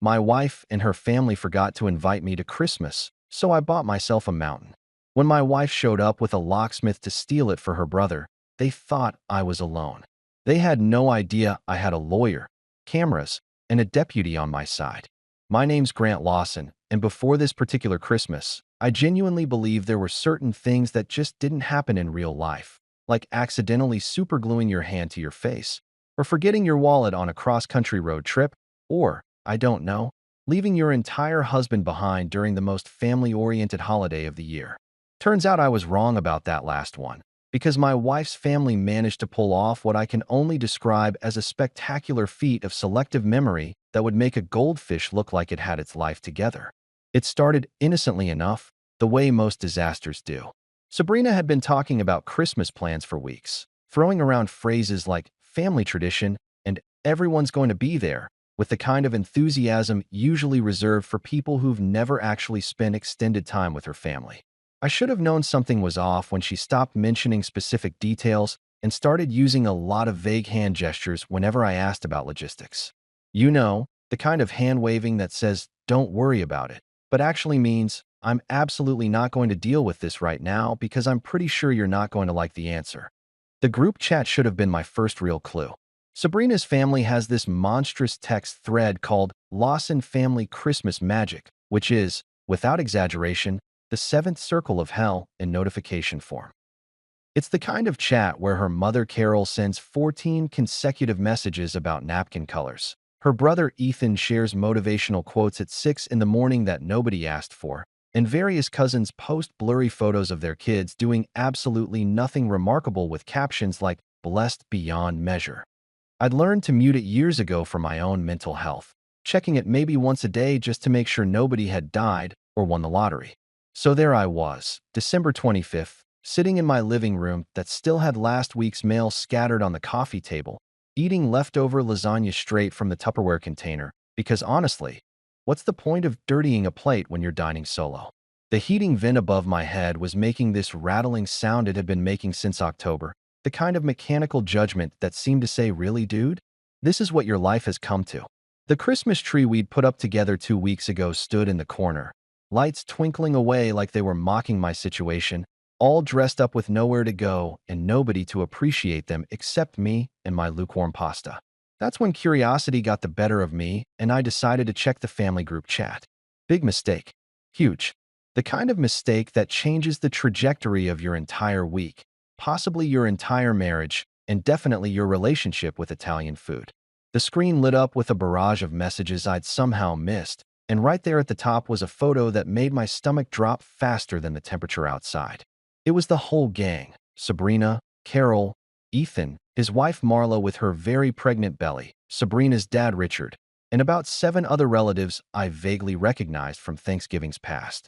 My wife and her family forgot to invite me to Christmas, so I bought myself a mountain. When my wife showed up with a locksmith to steal it for her brother, they thought I was alone. They had no idea I had a lawyer, cameras, and a deputy on my side. My name's Grant Lawson, and before this particular Christmas, I genuinely believe there were certain things that just didn't happen in real life, like accidentally supergluing your hand to your face, or forgetting your wallet on a cross-country road trip, or, I don't know, leaving your entire husband behind during the most family-oriented holiday of the year. Turns out I was wrong about that last one, because my wife's family managed to pull off what I can only describe as a spectacular feat of selective memory that would make a goldfish look like it had its life together. It started innocently enough, the way most disasters do. Sabrina had been talking about Christmas plans for weeks, throwing around phrases like family tradition and everyone's going to be there, with the kind of enthusiasm usually reserved for people who've never actually spent extended time with her family. I should have known something was off when she stopped mentioning specific details and started using a lot of vague hand gestures whenever I asked about logistics. You know, the kind of hand-waving that says, "Don't worry about it," but actually means, "I'm absolutely not going to deal with this right now because I'm pretty sure you're not going to like the answer." The group chat should have been my first real clue. Sabrina's family has this monstrous text thread called Lawson Family Christmas Magic, which is, without exaggeration, the seventh circle of hell in notification form. It's the kind of chat where her mother Carol sends 14 consecutive messages about napkin colors. Her brother Ethan shares motivational quotes at 6 in the morning that nobody asked for, and various cousins post blurry photos of their kids doing absolutely nothing remarkable with captions like "blessed beyond measure." I'd learned to mute it years ago for my own mental health, checking it maybe once a day just to make sure nobody had died or won the lottery. So there I was, December 25th, sitting in my living room that still had last week's mail scattered on the coffee table, eating leftover lasagna straight from the Tupperware container, because honestly, what's the point of dirtying a plate when you're dining solo? The heating vent above my head was making this rattling sound it had been making since October, the kind of mechanical judgment that seemed to say, "Really, dude? This is what your life has come to." The Christmas tree we'd put up together 2 weeks ago stood in the corner, lights twinkling away like they were mocking my situation, all dressed up with nowhere to go and nobody to appreciate them except me and my lukewarm pasta. That's when curiosity got the better of me and I decided to check the family group chat. Big mistake. Huge. The kind of mistake that changes the trajectory of your entire week, possibly your entire marriage, and definitely your relationship with Italian food. The screen lit up with a barrage of messages I'd somehow missed, and right there at the top was a photo that made my stomach drop faster than the temperature outside. It was the whole gang: Sabrina, Carol, Ethan, his wife Marla with her very pregnant belly, Sabrina's dad Richard, and about 7 other relatives I vaguely recognized from Thanksgivings past.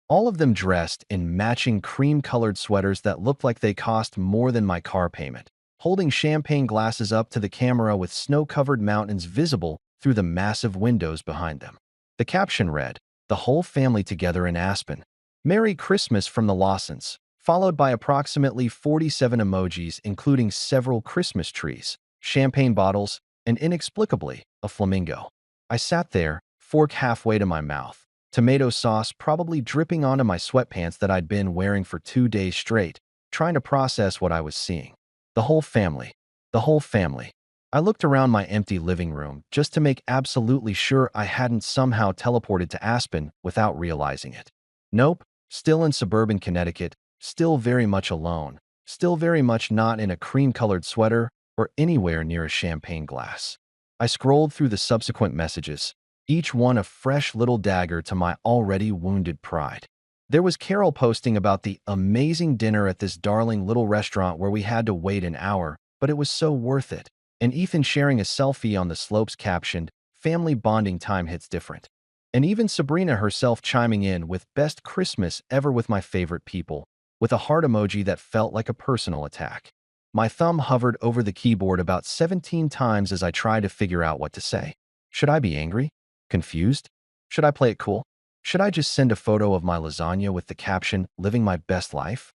All of them dressed in matching cream-colored sweaters that looked like they cost more than my car payment, holding champagne glasses up to the camera with snow-covered mountains visible through the massive windows behind them. The caption read, "The whole family together in Aspen. Merry Christmas from the Lawsons," followed by approximately 47 emojis including several Christmas trees, champagne bottles, and inexplicably, a flamingo. I sat there, fork halfway to my mouth, tomato sauce probably dripping onto my sweatpants that I'd been wearing for 2 days straight, trying to process what I was seeing. The whole family. The whole family. I looked around my empty living room just to make absolutely sure I hadn't somehow teleported to Aspen without realizing it. Nope, still in suburban Connecticut, still very much alone, still very much not in a cream-colored sweater or anywhere near a champagne glass. I scrolled through the subsequent messages, each one a fresh little dagger to my already wounded pride. There was Carol posting about the amazing dinner at this darling little restaurant where we had to wait an hour, but it was so worth it. And Ethan sharing a selfie on the slopes captioned, "Family bonding time hits different." And even Sabrina herself chiming in with "Best Christmas ever with my favorite people," with a heart emoji that felt like a personal attack. My thumb hovered over the keyboard about 17 times as I tried to figure out what to say. Should I be angry? Confused? Should I play it cool? Should I just send a photo of my lasagna with the caption, "Living my best life"?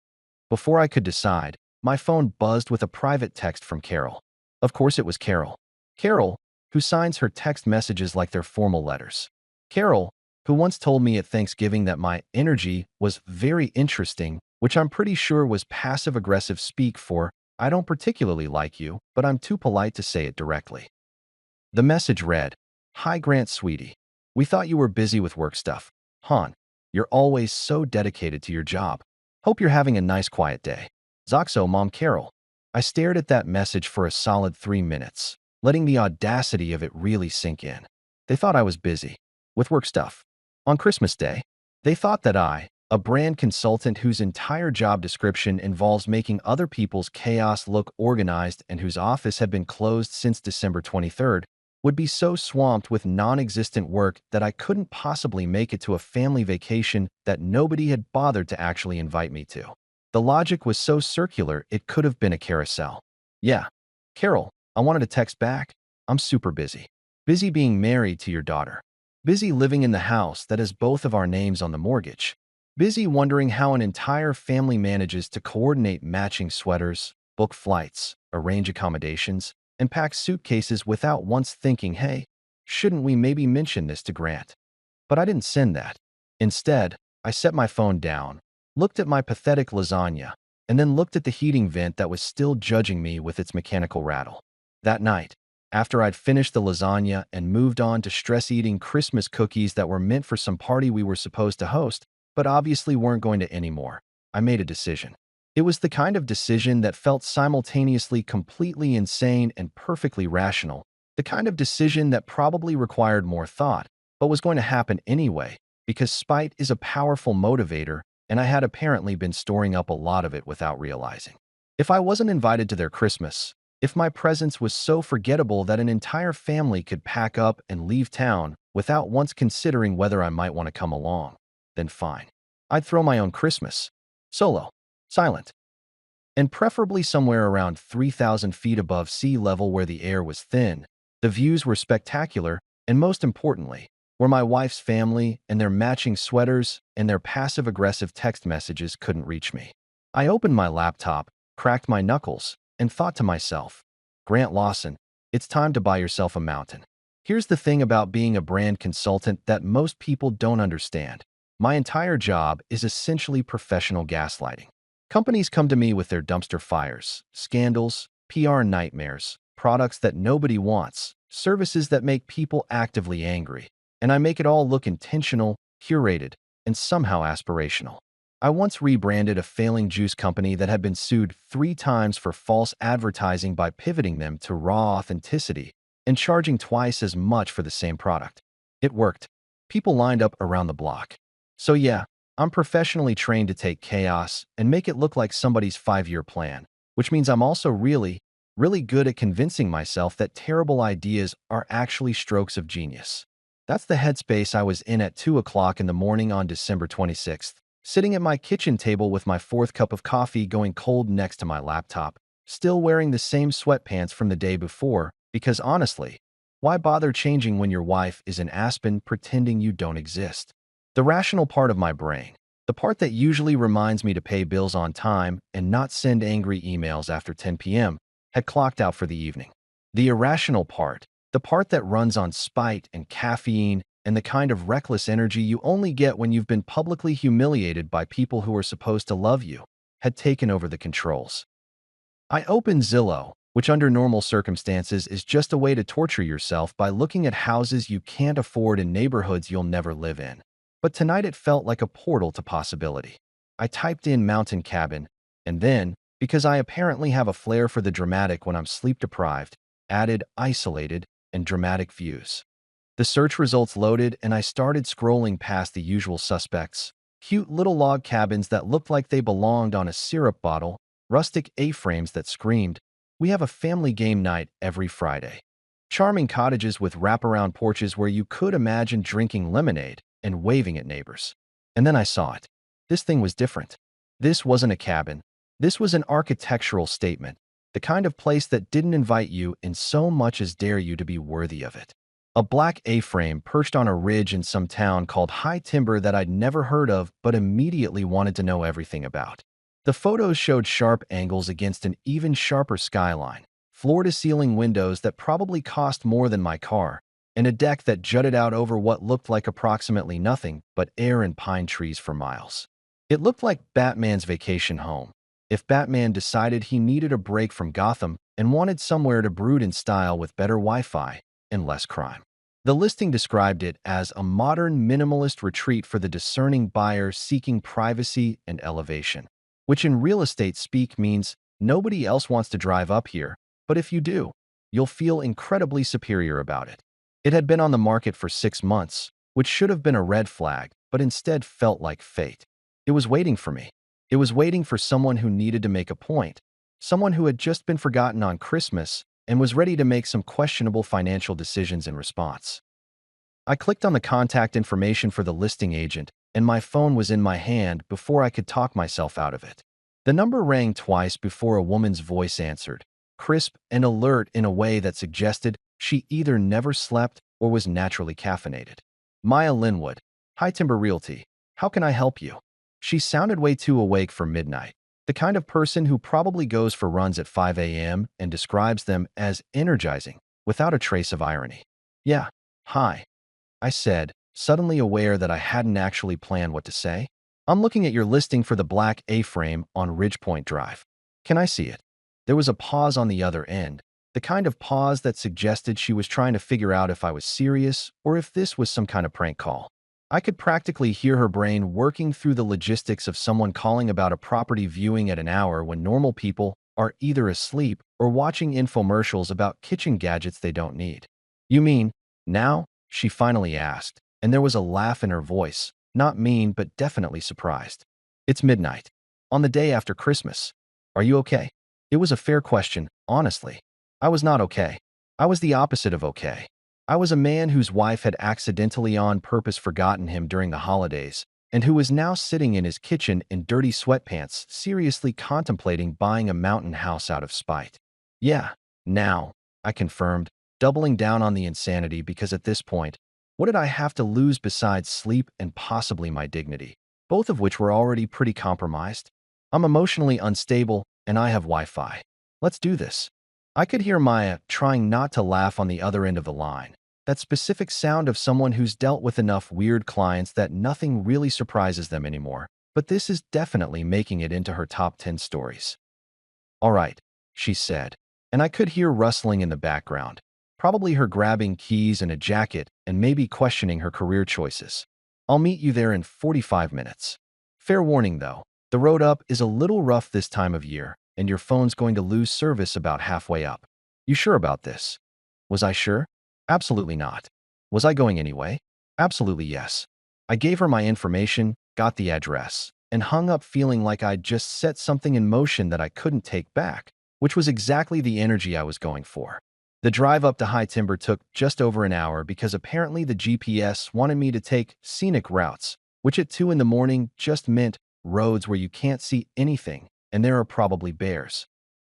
Before I could decide, my phone buzzed with a private text from Carol. Of course it was Carol. Carol, who signs her text messages like they're formal letters. Carol, who once told me at Thanksgiving that my energy was very interesting, which I'm pretty sure was passive-aggressive speak for, "I don't particularly like you, but I'm too polite to say it directly." The message read, "Hi Grant, sweetie. We thought you were busy with work stuff. Hon, you're always so dedicated to your job. Hope you're having a nice quiet day. Zoxo, Mom Carol." I stared at that message for a solid 3 minutes, letting the audacity of it really sink in. They thought I was busy with work stuff. On Christmas Day, they thought that I, a brand consultant whose entire job description involves making other people's chaos look organized and whose office had been closed since December 23rd, would be so swamped with non-existent work that I couldn't possibly make it to a family vacation that nobody had bothered to actually invite me to. The logic was so circular it could have been a carousel. "Yeah, Carol," I wanted to text back. "I'm super busy. Busy being married to your daughter. Busy living in the house that has both of our names on the mortgage. Busy wondering how an entire family manages to coordinate matching sweaters, book flights, arrange accommodations, and pack suitcases without once thinking, hey, shouldn't we maybe mention this to Grant?" But I didn't send that. Instead, I set my phone down, looked at my pathetic lasagna, and then looked at the heating vent that was still judging me with its mechanical rattle. That night, after I'd finished the lasagna and moved on to stress-eating Christmas cookies that were meant for some party we were supposed to host, but obviously weren't going to anymore, I made a decision. It was the kind of decision that felt simultaneously completely insane and perfectly rational, the kind of decision that probably required more thought, but was going to happen anyway, because spite is a powerful motivator, and I had apparently been storing up a lot of it without realizing. If I wasn't invited to their Christmas, if my presence was so forgettable that an entire family could pack up and leave town without once considering whether I might want to come along, then fine. I'd throw my own Christmas. Solo. Silent. And preferably somewhere around 3,000 feet above sea level where the air was thin, the views were spectacular, and most importantly, where my wife's family and their matching sweaters and their passive-aggressive text messages couldn't reach me. I opened my laptop, cracked my knuckles, and thought to myself, Grant Lawson, it's time to buy yourself a mountain. Here's the thing about being a brand consultant that most people don't understand. My entire job is essentially professional gaslighting. Companies come to me with their dumpster fires, scandals, PR nightmares, products that nobody wants, services that make people actively angry, and I make it all look intentional, curated, and somehow aspirational. I once rebranded a failing juice company that had been sued 3 times for false advertising by pivoting them to raw authenticity and charging twice as much for the same product. It worked. People lined up around the block. So yeah, I'm professionally trained to take chaos and make it look like somebody's 5-year plan, which means I'm also really good at convincing myself that terrible ideas are actually strokes of genius. That's the headspace I was in at 2 o'clock in the morning on December 26th, sitting at my kitchen table with my 4th cup of coffee going cold next to my laptop, still wearing the same sweatpants from the day before, because honestly, why bother changing when your wife is in Aspen pretending you don't exist? The rational part of my brain, the part that usually reminds me to pay bills on time and not send angry emails after 10 p.m., had clocked out for the evening. The irrational part, the part that runs on spite and caffeine and the kind of reckless energy you only get when you've been publicly humiliated by people who are supposed to love you, had taken over the controls. I opened Zillow, which under normal circumstances is just a way to torture yourself by looking at houses you can't afford in neighborhoods you'll never live in. But tonight it felt like a portal to possibility. I typed in mountain cabin, and then, because I apparently have a flair for the dramatic when I'm sleep-deprived, added isolated and dramatic views. The search results loaded and I started scrolling past the usual suspects. Cute little log cabins that looked like they belonged on a syrup bottle, rustic A-frames that screamed, "We have a family game night every Friday." Charming cottages with wraparound porches where you could imagine drinking lemonade and waving at neighbors. And then I saw it. This thing was different. This wasn't a cabin. This was an architectural statement, the kind of place that didn't invite you in so much as dare you to be worthy of it. A black A-frame perched on a ridge in some town called High Timber that I'd never heard of but immediately wanted to know everything about. The photos showed sharp angles against an even sharper skyline, floor-to-ceiling windows that probably cost more than my car, and a deck that jutted out over what looked like approximately nothing but air and pine trees for miles. It looked like Batman's vacation home. If Batman decided he needed a break from Gotham and wanted somewhere to brood in style with better Wi-Fi and less crime. The listing described it as a modern minimalist retreat for the discerning buyer seeking privacy and elevation, which in real estate speak means nobody else wants to drive up here, but if you do, you'll feel incredibly superior about it. It had been on the market for 6 months, which should have been a red flag, but instead felt like fate. It was waiting for me. It was waiting for someone who needed to make a point, someone who had just been forgotten on Christmas and was ready to make some questionable financial decisions in response. I clicked on the contact information for the listing agent, and my phone was in my hand before I could talk myself out of it. The number rang twice before a woman's voice answered, crisp and alert in a way that suggested she either never slept or was naturally caffeinated. Maya Linwood, High Timber Realty. How can I help you? She sounded way too awake for midnight, the kind of person who probably goes for runs at 5 a.m. and describes them as energizing, without a trace of irony. Yeah, hi, I said, suddenly aware that I hadn't actually planned what to say. I'm looking at your listing for the black A-frame on Ridgepoint Drive. Can I see it? There was a pause on the other end, the kind of pause that suggested she was trying to figure out if I was serious or if this was some kind of prank call. I could practically hear her brain working through the logistics of someone calling about a property viewing at an hour when normal people are either asleep or watching infomercials about kitchen gadgets they don't need. You mean, now? She finally asked, and there was a laugh in her voice, not mean but definitely surprised. It's midnight, on the day after Christmas. Are you okay? It was a fair question, honestly. I was not okay. I was the opposite of okay. I was a man whose wife had accidentally on purpose forgotten him during the holidays, and who was now sitting in his kitchen in dirty sweatpants, seriously contemplating buying a mountain house out of spite. Yeah, now, I confirmed, doubling down on the insanity because at this point, what did I have to lose besides sleep and possibly my dignity, both of which were already pretty compromised? I'm emotionally unstable, and I have Wi-Fi. Let's do this. I could hear Maya trying not to laugh on the other end of the line, that specific sound of someone who's dealt with enough weird clients that nothing really surprises them anymore, but this is definitely making it into her top 10 stories. All right, she said, and I could hear rustling in the background, probably her grabbing keys and a jacket and maybe questioning her career choices. I'll meet you there in 45 minutes. Fair warning though, the road up is a little rough this time of year, and your phone's going to lose service about halfway up. You sure about this? Was I sure? Absolutely not. Was I going anyway? Absolutely yes. I gave her my information, got the address, and hung up feeling like I'd just set something in motion that I couldn't take back, which was exactly the energy I was going for. The drive up to High Timber took just over an hour because apparently the GPS wanted me to take scenic routes, which at 2 in the morning just meant roads where you can't see anything, and there are probably bears.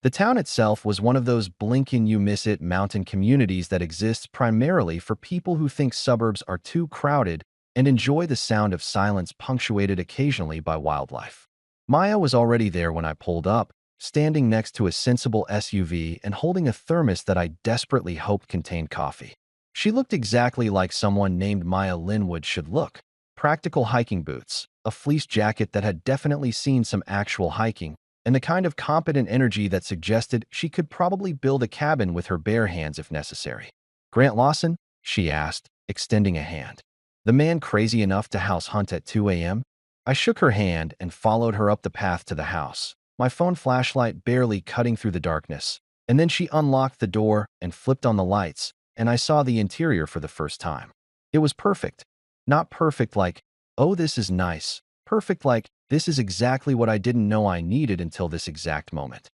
The town itself was one of those blink-and-you-miss-it mountain communities that exists primarily for people who think suburbs are too crowded and enjoy the sound of silence punctuated occasionally by wildlife. Maya was already there when I pulled up, standing next to a sensible SUV and holding a thermos that I desperately hoped contained coffee. She looked exactly like someone named Maya Linwood should look. Practical hiking boots, a fleece jacket that had definitely seen some actual hiking, and the kind of competent energy that suggested she could probably build a cabin with her bare hands if necessary. Grant Lawson? She asked, extending a hand. The man crazy enough to house hunt at 2 a.m.? I shook her hand and followed her up the path to the house, my phone flashlight barely cutting through the darkness. And then she unlocked the door and flipped on the lights, and I saw the interior for the first time. It was perfect. Not perfect like, oh, this is nice. Perfect like, this is exactly what I didn't know I needed until this exact moment.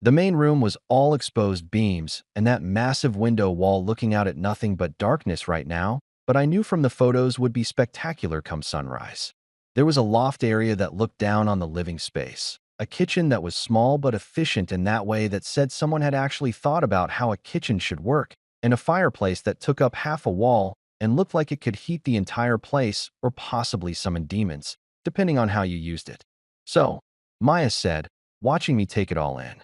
The main room was all exposed beams and that massive window wall looking out at nothing but darkness right now, but I knew from the photos would be spectacular come sunrise. There was a loft area that looked down on the living space, a kitchen that was small but efficient in that way that said someone had actually thought about how a kitchen should work, and a fireplace that took up half a wall and looked like it could heat the entire place or possibly summon demons, depending on how you used it. So, Maya said, watching me take it all in.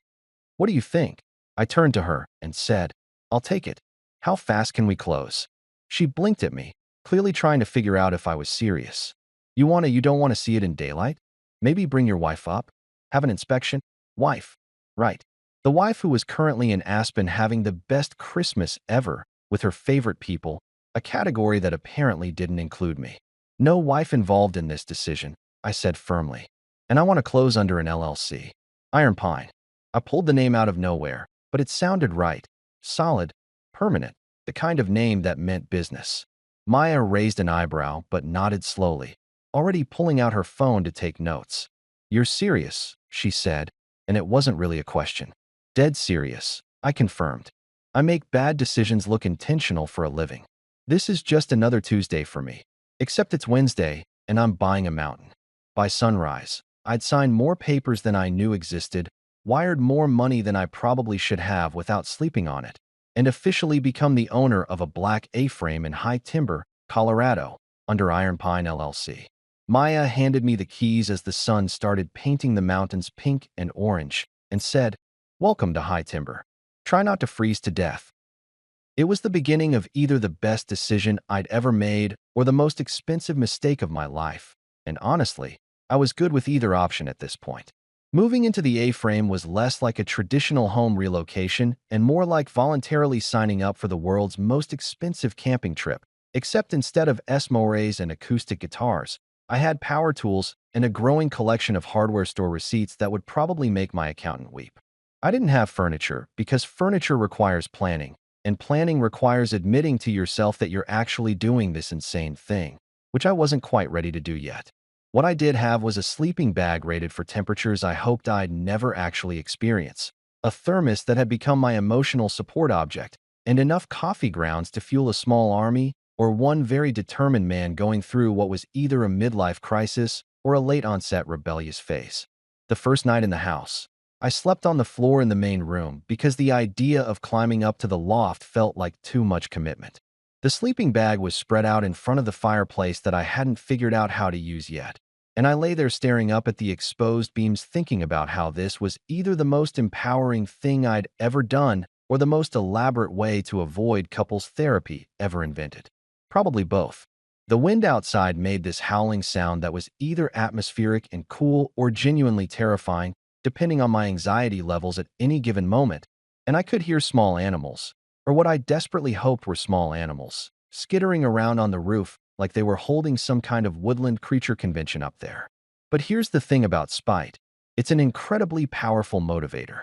What do you think? I turned to her and said, "I'll take it. How fast can we close?" She blinked at me, clearly trying to figure out if I was serious. You don't want to see it in daylight? Maybe bring your wife up? Have an inspection? Wife. Right. The wife who was currently in Aspen having the best Christmas ever with her favorite people, a category that apparently didn't include me. No wife involved in this decision, I said firmly. And I want to close under an LLC. Iron Pine. I pulled the name out of nowhere, but it sounded right. Solid. Permanent. The kind of name that meant business. Maya raised an eyebrow but nodded slowly, already pulling out her phone to take notes. "You're serious," she said, and it wasn't really a question. "Dead serious," I confirmed. "I make bad decisions look intentional for a living. This is just another Tuesday for me. Except it's Wednesday, and I'm buying a mountain." By sunrise, I'd signed more papers than I knew existed, wired more money than I probably should have without sleeping on it, and officially become the owner of a black A-frame in High Timber, Colorado, under Iron Pine LLC. Maya handed me the keys as the sun started painting the mountains pink and orange, and said, "Welcome to High Timber. Try not to freeze to death." It was the beginning of either the best decision I'd ever made or the most expensive mistake of my life, and honestly, I was good with either option at this point. Moving into the A-frame was less like a traditional home relocation and more like voluntarily signing up for the world's most expensive camping trip, except instead of Esmores and acoustic guitars, I had power tools and a growing collection of hardware store receipts that would probably make my accountant weep. I didn't have furniture because furniture requires planning, and planning requires admitting to yourself that you're actually doing this insane thing, which I wasn't quite ready to do yet. What I did have was a sleeping bag rated for temperatures I hoped I'd never actually experience, a thermos that had become my emotional support object, and enough coffee grounds to fuel a small army or one very determined man going through what was either a midlife crisis or a late-onset rebellious phase. The first night in the house, I slept on the floor in the main room because the idea of climbing up to the loft felt like too much commitment. The sleeping bag was spread out in front of the fireplace that I hadn't figured out how to use yet, and I lay there staring up at the exposed beams thinking about how this was either the most empowering thing I'd ever done or the most elaborate way to avoid couples therapy ever invented. Probably both. The wind outside made this howling sound that was either atmospheric and cool or genuinely terrifying, depending on my anxiety levels at any given moment, and I could hear small animals, or what I desperately hoped were small animals, skittering around on the roof like they were holding some kind of woodland creature convention up there. But here's the thing about spite. It's an incredibly powerful motivator.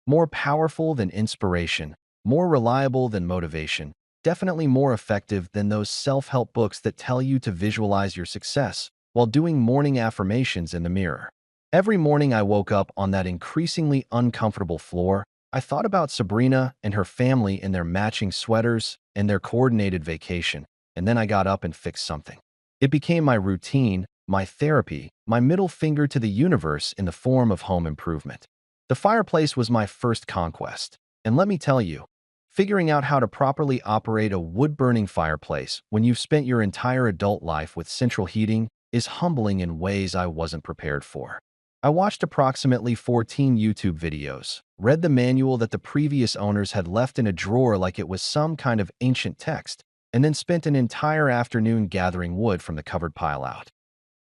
More powerful than inspiration, more reliable than motivation, definitely more effective than those self-help books that tell you to visualize your success while doing morning affirmations in the mirror. Every morning I woke up on that increasingly uncomfortable floor, I thought about Sabrina and her family in their matching sweaters and their coordinated vacation, and then I got up and fixed something. It became my routine, my therapy, my middle finger to the universe in the form of home improvement. The fireplace was my first conquest, and let me tell you, figuring out how to properly operate a wood-burning fireplace when you've spent your entire adult life with central heating is humbling in ways I wasn't prepared for. I watched approximately 14 YouTube videos, read the manual that the previous owners had left in a drawer like it was some kind of ancient text, and then spent an entire afternoon gathering wood from the covered pile out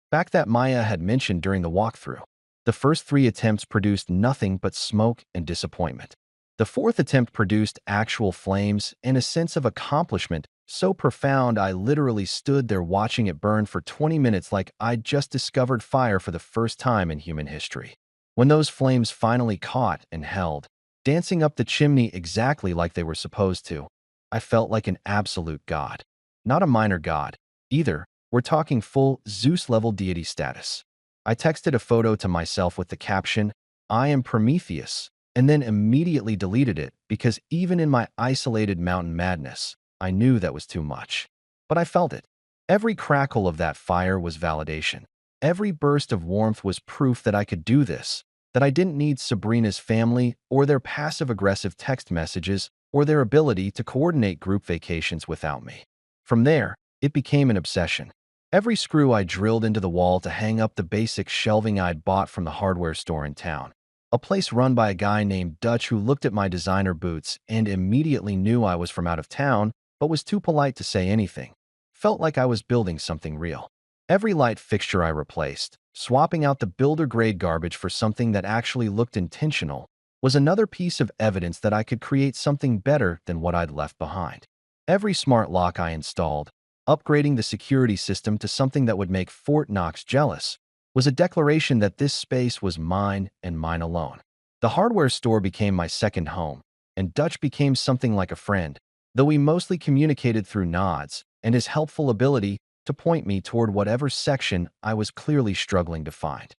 back that Maya had mentioned during the walkthrough. The first 3 attempts produced nothing but smoke and disappointment. The 4th attempt produced actual flames and a sense of accomplishment so profound I literally stood there watching it burn for 20 minutes like I'd just discovered fire for the first time in human history. When those flames finally caught and held, dancing up the chimney exactly like they were supposed to, I felt like an absolute god. Not a minor god, either. We're talking full Zeus-level deity status. I texted a photo to myself with the caption, "I am Prometheus," and then immediately deleted it because even in my isolated mountain madness, I knew that was too much. But I felt it. Every crackle of that fire was validation. Every burst of warmth was proof that I could do this, that I didn't need Sabrina's family or their passive-aggressive text messages or their ability to coordinate group vacations without me. From there, it became an obsession. Every screw I drilled into the wall to hang up the basic shelving I'd bought from the hardware store in town. a place run by a guy named Dutch who looked at my designer boots and immediately knew I was from out of town, but was too polite to say anything. Felt like I was building something real. Every light fixture I replaced, swapping out the builder-grade garbage for something that actually looked intentional, was another piece of evidence that I could create something better than what I'd left behind. Every smart lock I installed, upgrading the security system to something that would make Fort Knox jealous, was a declaration that this space was mine and mine alone. The hardware store became my second home, and Dutch became something like a friend, though we mostly communicated through nods and his helpful ability to point me toward whatever section I was clearly struggling to find.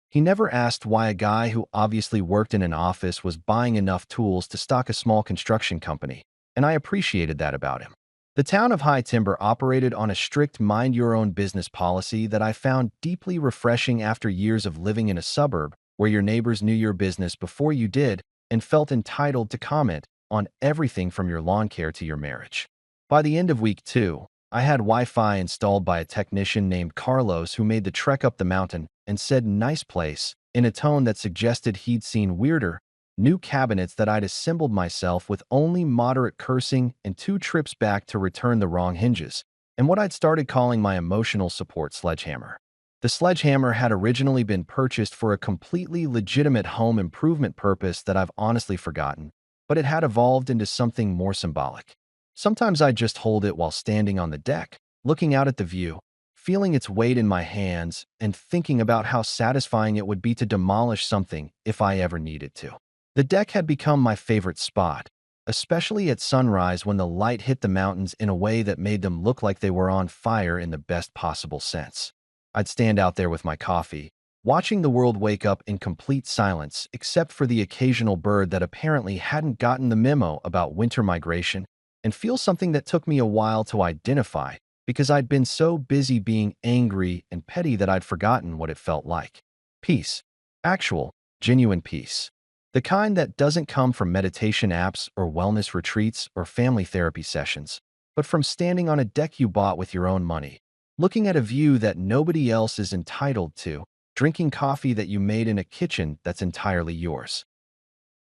He never asked why a guy who obviously worked in an office was buying enough tools to stock a small construction company, and I appreciated that about him. The town of High Timber operated on a strict mind-your-own-business policy that I found deeply refreshing after years of living in a suburb where your neighbors knew your business before you did and felt entitled to comment on everything from your lawn care to your marriage. By the end of week 2, I had Wi-Fi installed by a technician named Carlos who made the trek up the mountain and said "nice place" in a tone that suggested he'd seen weirder, new cabinets that I'd assembled myself with only moderate cursing and 2 trips back to return the wrong hinges, and what I'd started calling my emotional support sledgehammer. The sledgehammer had originally been purchased for a completely legitimate home improvement purpose that I've honestly forgotten, but it had evolved into something more symbolic. Sometimes I'd just hold it while standing on the deck, looking out at the view, feeling its weight in my hands, and thinking about how satisfying it would be to demolish something if I ever needed to. The deck had become my favorite spot, especially at sunrise when the light hit the mountains in a way that made them look like they were on fire in the best possible sense. I'd stand out there with my coffee, watching the world wake up in complete silence except for the occasional bird that apparently hadn't gotten the memo about winter migration, and feel something that took me a while to identify because I'd been so busy being angry and petty that I'd forgotten what it felt like. Peace. Actual, genuine peace. The kind that doesn't come from meditation apps or wellness retreats or family therapy sessions, but from standing on a deck you bought with your own money, looking at a view that nobody else is entitled to, drinking coffee that you made in a kitchen that's entirely yours.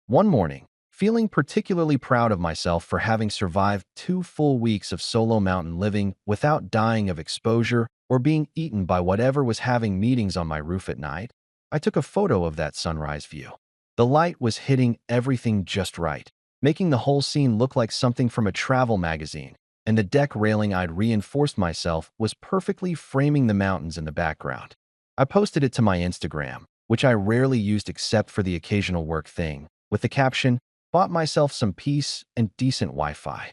One morning, feeling particularly proud of myself for having survived 2 full weeks of solo mountain living without dying of exposure or being eaten by whatever was having meetings on my roof at night, I took a photo of that sunrise view. The light was hitting everything just right, making the whole scene look like something from a travel magazine, and the deck railing I'd reinforced myself was perfectly framing the mountains in the background. I posted it to my Instagram, which I rarely used except for the occasional work thing, with the caption, "Bought myself some peace and decent Wi-Fi."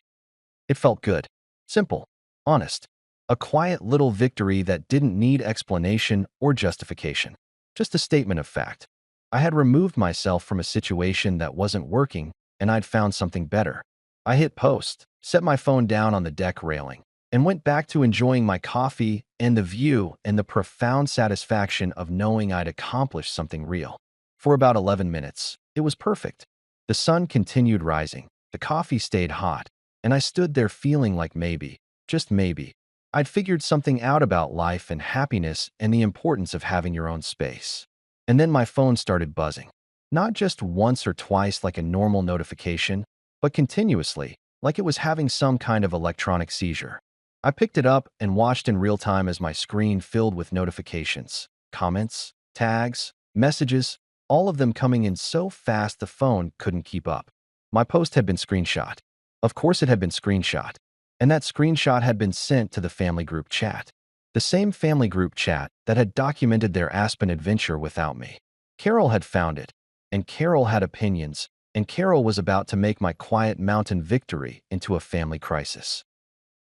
It felt good, simple, honest, a quiet little victory that didn't need explanation or justification, just a statement of fact. I had removed myself from a situation that wasn't working, and I'd found something better. I hit post, set my phone down on the deck railing, and went back to enjoying my coffee and the view and the profound satisfaction of knowing I'd accomplished something real. For about 11 minutes, it was perfect. The sun continued rising, the coffee stayed hot, and I stood there feeling like maybe, just maybe, I'd figured something out about life and happiness and the importance of having your own space. And then my phone started buzzing. Not just once or twice like a normal notification, but continuously, like it was having some kind of electronic seizure. I picked it up and watched in real time as my screen filled with notifications, comments, tags, messages, all of them coming in so fast the phone couldn't keep up. My post had been screenshot. Of course it had been screenshot. And that screenshot had been sent to the family group chat. The same family group chat that had documented their Aspen adventure without me. Carol had found it, and Carol had opinions, and Carol was about to make my quiet mountain victory into a family crisis.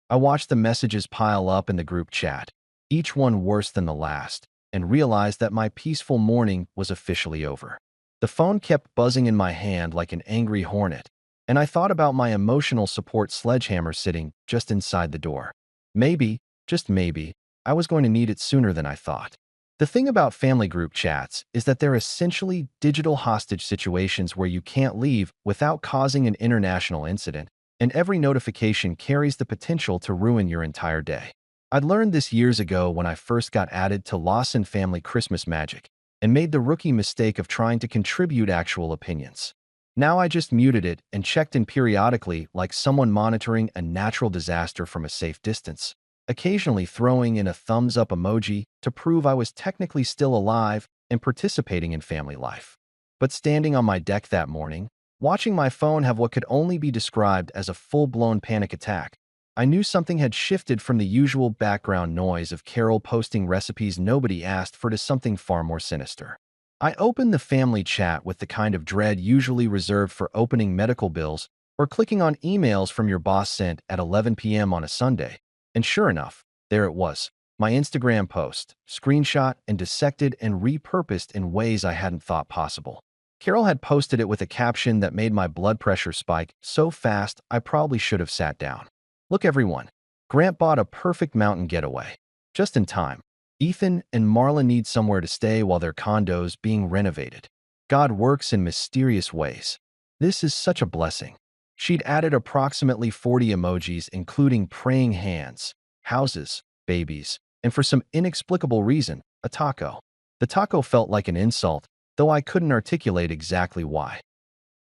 I watched the messages pile up in the group chat, each one worse than the last, and realized that my peaceful morning was officially over. The phone kept buzzing in my hand like an angry hornet, and I thought about my emotional support sledgehammer sitting just inside the door. Maybe, just maybe, I was going to need it sooner than I thought. The thing about family group chats is that they're essentially digital hostage situations where you can't leave without causing an international incident, and every notification carries the potential to ruin your entire day. I'd learned this years ago when I first got added to Lawson Family Christmas Magic, and made the rookie mistake of trying to contribute actual opinions. Now I just muted it and checked in periodically like someone monitoring a natural disaster from a safe distance, occasionally throwing in a thumbs up emoji to prove I was technically still alive and participating in family life. But standing on my deck that morning, watching my phone have what could only be described as a full-blown panic attack, I knew something had shifted from the usual background noise of Carol posting recipes nobody asked for to something far more sinister. I opened the family chat with the kind of dread usually reserved for opening medical bills or clicking on emails from your boss sent at 11 p.m. on a Sunday. And sure enough, there it was, my Instagram post, screenshot and dissected and repurposed in ways I hadn't thought possible. Carol had posted it with a caption that made my blood pressure spike so fast I probably should have sat down. Look everyone, Grant bought a perfect mountain getaway. Just in time. Ethan and Marla need somewhere to stay while their condo's being renovated. God works in mysterious ways. This is such a blessing. She'd added approximately 40 emojis including praying hands, houses, babies, and for some inexplicable reason, a taco. The taco felt like an insult, though I couldn't articulate exactly why.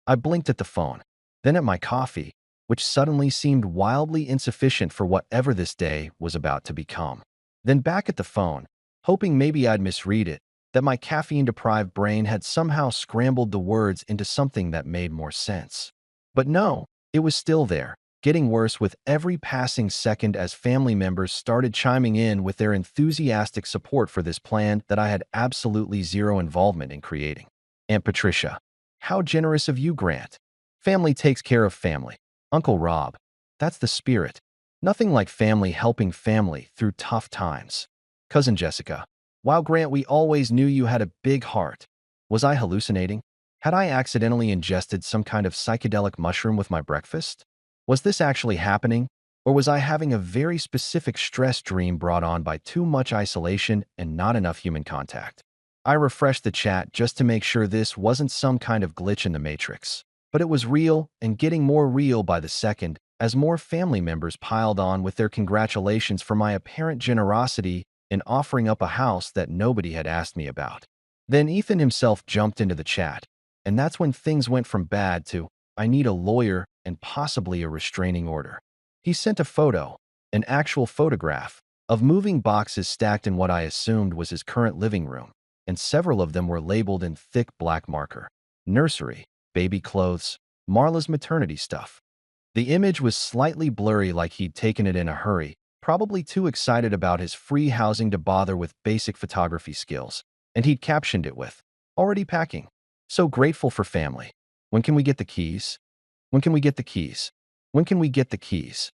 I blinked at the phone, then at my coffee, which suddenly seemed wildly insufficient for whatever this day was about to become. Then back at the phone, hoping maybe I'd misread it, that my caffeine-deprived brain had somehow scrambled the words into something that made more sense. But no, it was still there, getting worse with every passing second as family members started chiming in with their enthusiastic support for this plan that I had absolutely zero involvement in creating. Aunt Patricia, how generous of you, Grant. Family takes care of family. Uncle Rob, that's the spirit. Nothing like family helping family through tough times. Cousin Jessica, wow, Grant, we always knew you had a big heart. Was I hallucinating? Had I accidentally ingested some kind of psychedelic mushroom with my breakfast? Was this actually happening? Or was I having a very specific stress dream brought on by too much isolation and not enough human contact? I refreshed the chat just to make sure this wasn't some kind of glitch in the matrix. But it was real and getting more real by the second as more family members piled on with their congratulations for my apparent generosity in offering up a house that nobody had asked me about. Then Ethan himself jumped into the chat, and that's when things went from bad to, I need a lawyer and possibly a restraining order. He sent a photo, an actual photograph, of moving boxes stacked in what I assumed was his current living room, and several of them were labeled in thick black marker. Nursery, baby clothes, Marla's maternity stuff. The image was slightly blurry like he'd taken it in a hurry, probably too excited about his free housing to bother with basic photography skills, and he'd captioned it with, already packing. So grateful for family. When can we get the keys? When can we get the keys? When can we get the keys?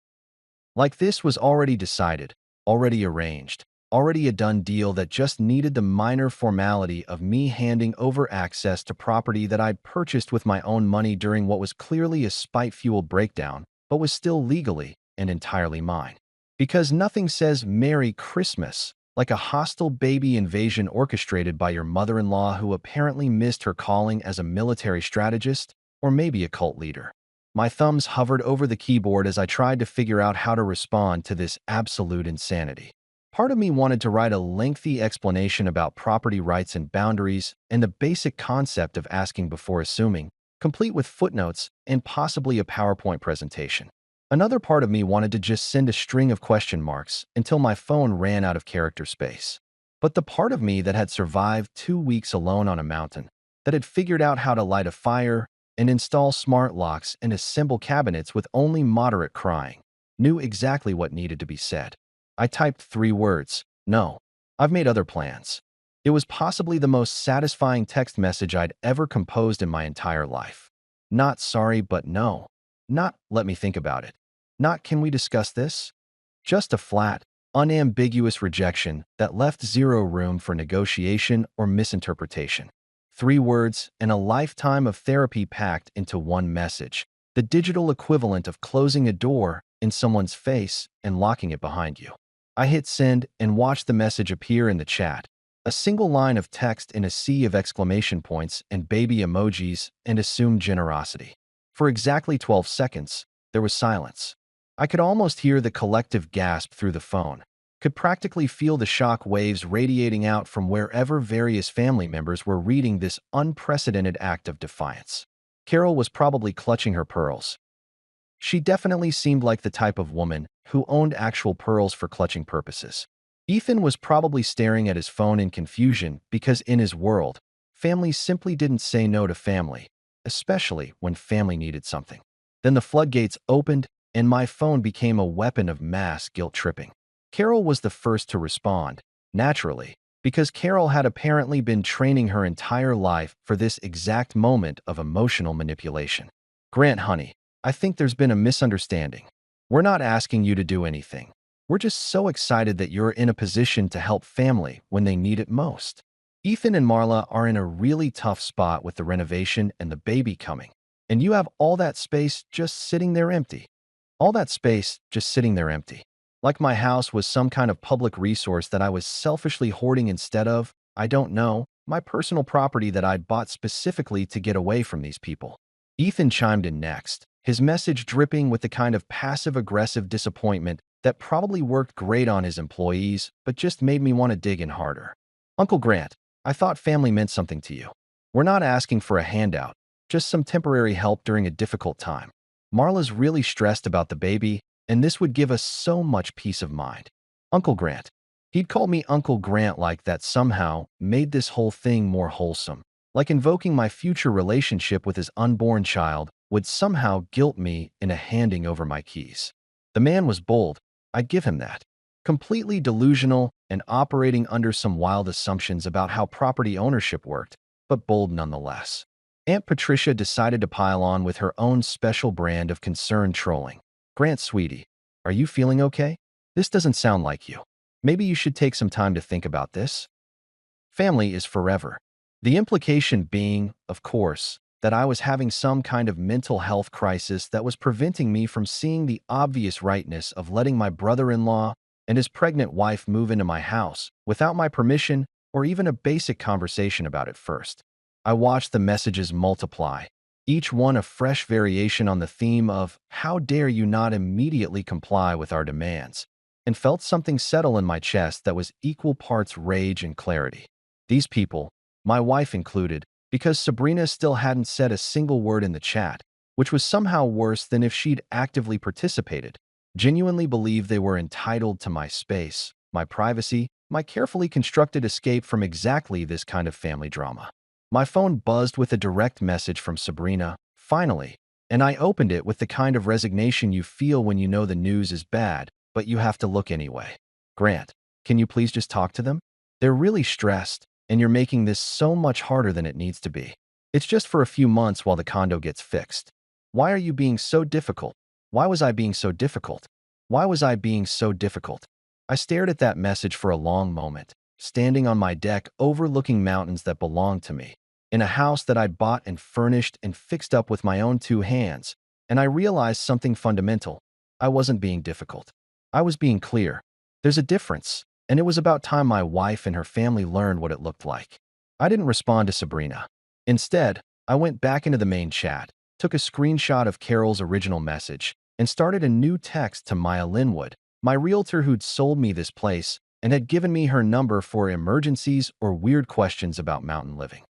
Like this was already decided, already arranged, already a done deal that just needed the minor formality of me handing over access to property that I'd purchased with my own money during what was clearly a spite-fueled breakdown, but was still legally and entirely mine. Because nothing says Merry Christmas like a hostile baby invasion orchestrated by your mother-in-law who apparently missed her calling as a military strategist or maybe a cult leader. My thumbs hovered over the keyboard as I tried to figure out how to respond to this absolute insanity. Part of me wanted to write a lengthy explanation about property rights and boundaries and the basic concept of asking before assuming, complete with footnotes and possibly a PowerPoint presentation. Another part of me wanted to just send a string of question marks until my phone ran out of character space. But the part of me that had survived 2 weeks alone on a mountain, that had figured out how to light a fire and install smart locks and assemble cabinets with only moderate crying, knew exactly what needed to be said. I typed 3 words, no. I've made other plans. It was possibly the most satisfying text message I'd ever composed in my entire life. Not sorry, but no. Not let me think about it. Not can we discuss this? Just a flat, unambiguous rejection that left zero room for negotiation or misinterpretation. 3 words and a lifetime of therapy packed into one message, the digital equivalent of closing a door in someone's face and locking it behind you. I hit send and watched the message appear in the chat, a single line of text in a sea of exclamation points and baby emojis and assumed generosity. For exactly 12 seconds, there was silence. I could almost hear the collective gasp through the phone, could practically feel the shock waves radiating out from wherever various family members were reading this unprecedented act of defiance. Carol was probably clutching her pearls. She definitely seemed like the type of woman who owned actual pearls for clutching purposes. Ethan was probably staring at his phone in confusion because in his world, families simply didn't say no to family, especially when family needed something. Then the floodgates opened and my phone became a weapon of mass guilt tripping. Carol was the first to respond, naturally, because Carol had apparently been training her entire life for this exact moment of emotional manipulation. Grant, honey, I think there's been a misunderstanding. We're not asking you to do anything. We're just so excited that you're in a position to help family when they need it most. Ethan and Marla are in a really tough spot with the renovation and the baby coming, and you have all that space just sitting there empty. All that space just sitting there empty. Like my house was some kind of public resource that I was selfishly hoarding instead of, I don't know, my personal property that I'd bought specifically to get away from these people. Ethan chimed in next, his message dripping with the kind of passive-aggressive disappointment that probably worked great on his employees, but just made me want to dig in harder. Uncle Grant, I thought family meant something to you. We're not asking for a handout, just some temporary help during a difficult time. Marla's really stressed about the baby, and this would give us so much peace of mind. Uncle Grant. He'd call me Uncle Grant like that somehow made this whole thing more wholesome. Like invoking my future relationship with his unborn child would somehow guilt me into handing over my keys. The man was bold, I'd give him that. Completely delusional and operating under some wild assumptions about how property ownership worked, but bold nonetheless. Aunt Patricia decided to pile on with her own special brand of concerned trolling. Grant, sweetie, are you feeling okay? This doesn't sound like you. Maybe you should take some time to think about this. Family is forever. The implication being, of course, that I was having some kind of mental health crisis that was preventing me from seeing the obvious rightness of letting my brother-in-law and his pregnant wife move into my house without my permission or even a basic conversation about it first. I watched the messages multiply, each one a fresh variation on the theme of, how dare you not immediately comply with our demands, and felt something settle in my chest that was equal parts rage and clarity. These people, my wife included, because Sabrina still hadn't said a single word in the chat, which was somehow worse than if she'd actively participated, genuinely believed they were entitled to my space, my privacy, my carefully constructed escape from exactly this kind of family drama. My phone buzzed with a direct message from Sabrina, finally, and I opened it with the kind of resignation you feel when you know the news is bad, but you have to look anyway. Grant, can you please just talk to them? They're really stressed, and you're making this so much harder than it needs to be. It's just for a few months while the condo gets fixed. Why are you being so difficult? Why was I being so difficult? Why was I being so difficult? I stared at that message for a long moment, standing on my deck overlooking mountains that belonged to me, in a house that I'd bought and furnished and fixed up with my own two hands, and I realized something fundamental. I wasn't being difficult. I was being clear. There's a difference, and it was about time my wife and her family learned what it looked like. I didn't respond to Sabrina. Instead, I went back into the main chat, took a screenshot of Carol's original message, and started a new text to Maya Linwood, my realtor who'd sold me this place and had given me her number for emergencies or weird questions about mountain living.